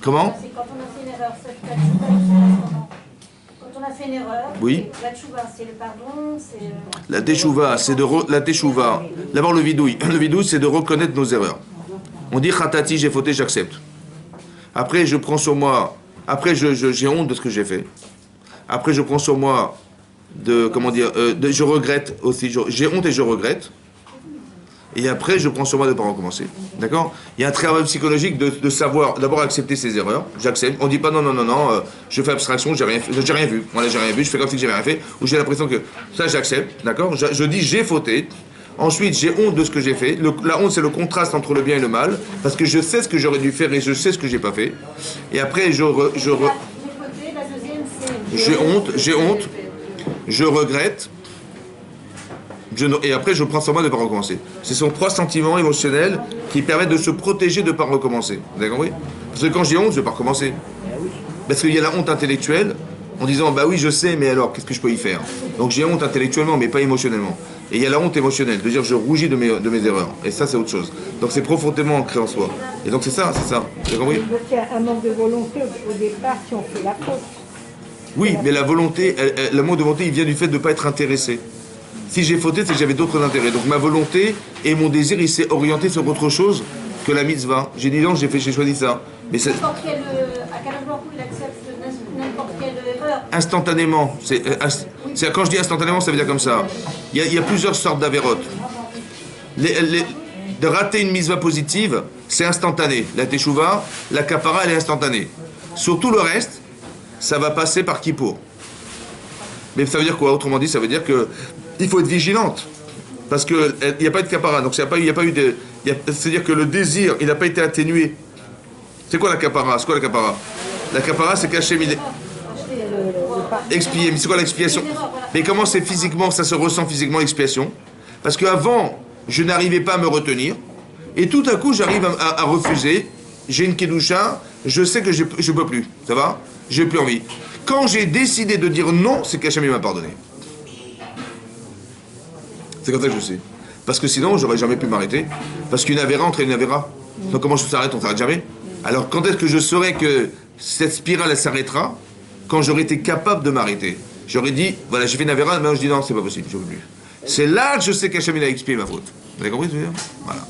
comment? C'est quand on a fait une erreur. Quand on a fait une erreur, oui. La tchouva, c'est le pardon, c'est... La teshuva, c'est la teshuva. D'abord le vidouille. Le vidouille, c'est de reconnaître nos erreurs. On dit khatati, j'ai fauté, j'accepte. Après, je prends sur moi... Après, j'ai honte de ce que j'ai fait. Après, je prends sur moi je regrette aussi. J'ai honte et je regrette. Et après, je prends sur moi de ne pas recommencer. D'accord? Il y a un travail psychologique de savoir d'abord accepter ses erreurs. J'accepte. On ne dit pas non, je fais abstraction, j'ai rien vu. Voilà, j'ai rien vu, je fais comme si j'ai rien fait. Ou j'ai l'impression que ça, j'accepte. D'accord? Je dis j'ai fauté. Ensuite, j'ai honte de ce que j'ai fait. La honte, c'est le contraste entre le bien et le mal. Parce que je sais ce que j'aurais dû faire et je sais ce que j'ai pas fait. Et après, j'ai honte, je regrette. Et après, je prends sur moi de ne pas recommencer. Ce sont trois sentiments émotionnels qui permettent de se protéger de ne pas recommencer. Vous avez compris? Parce que quand j'ai honte, je ne vais pas recommencer. Parce qu'il y a la honte intellectuelle, en disant, bah oui, je sais, mais alors, qu'est-ce que je peux y faire? Donc j'ai honte intellectuellement, mais pas émotionnellement. Et il y a la honte émotionnelle, de dire je rougis de mes erreurs. Et ça, c'est autre chose. Donc c'est profondément ancré en soi. Et donc c'est ça. Vous avez compris? Donc il y a un manque de volonté au départ qui ont fait la faute. Oui, mais la volonté, le manque de volonté, il vient du fait de ne pas être intéressé. Si j'ai fauté, c'est que j'avais d'autres intérêts. Donc ma volonté et mon désir, il s'est orienté sur autre chose que la mitzvah. J'ai dit non, j'ai choisi ça. Mais c'est... À quel moment il accepte n'importe quelle erreur? Instantanément. Quand je dis instantanément, ça veut dire comme ça. Il y a plusieurs sortes d'avérotes. De rater une mitzvah positive, c'est instantané. La teshuva, la kapara, elle est instantanée. Sur tout le reste, ça va passer par Kippour. Mais ça veut dire quoi? Autrement dit, ça veut dire que il faut être vigilante. Parce qu'il n'y a pas eu de kapara. Donc c'est-à-dire que le désir, il n'a pas été atténué. C'est quoi la kapara? La kapara, c'est qu'Hachem, il est... Expier. Mais c'est quoi l'expiation? Mais comment c'est physiquement, ça se ressent physiquement l'expiation? Parce qu'avant, je n'arrivais pas à me retenir. Et tout à coup, j'arrive à refuser. J'ai une kedusha, je sais que je ne peux plus. Ça va? J'ai plus envie. Quand j'ai décidé de dire non, c'est qu'Hachem m'a pardonné. C'est comme ça que je sais. Parce que sinon, j'aurais jamais pu m'arrêter. Parce qu'une avéra entre une avéra. Donc comment je s'arrête? On s'arrête jamais. Alors quand est-ce que je saurais que cette spirale elle s'arrêtera? Quand j'aurais été capable de m'arrêter. J'aurais dit, voilà, j'ai fait une avéra, maintenant je dis non, c'est pas possible, je ne veux plus. C'est là que je sais qu'Hachem il a expié ma faute. Vous avez compris ce que je veux dire? Voilà.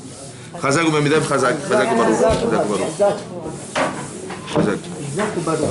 Chazak ou Mamedam, Chazak. Chazak ou Baruch. Chazak ou Baruch. Chazak. Chazak ou Baruch.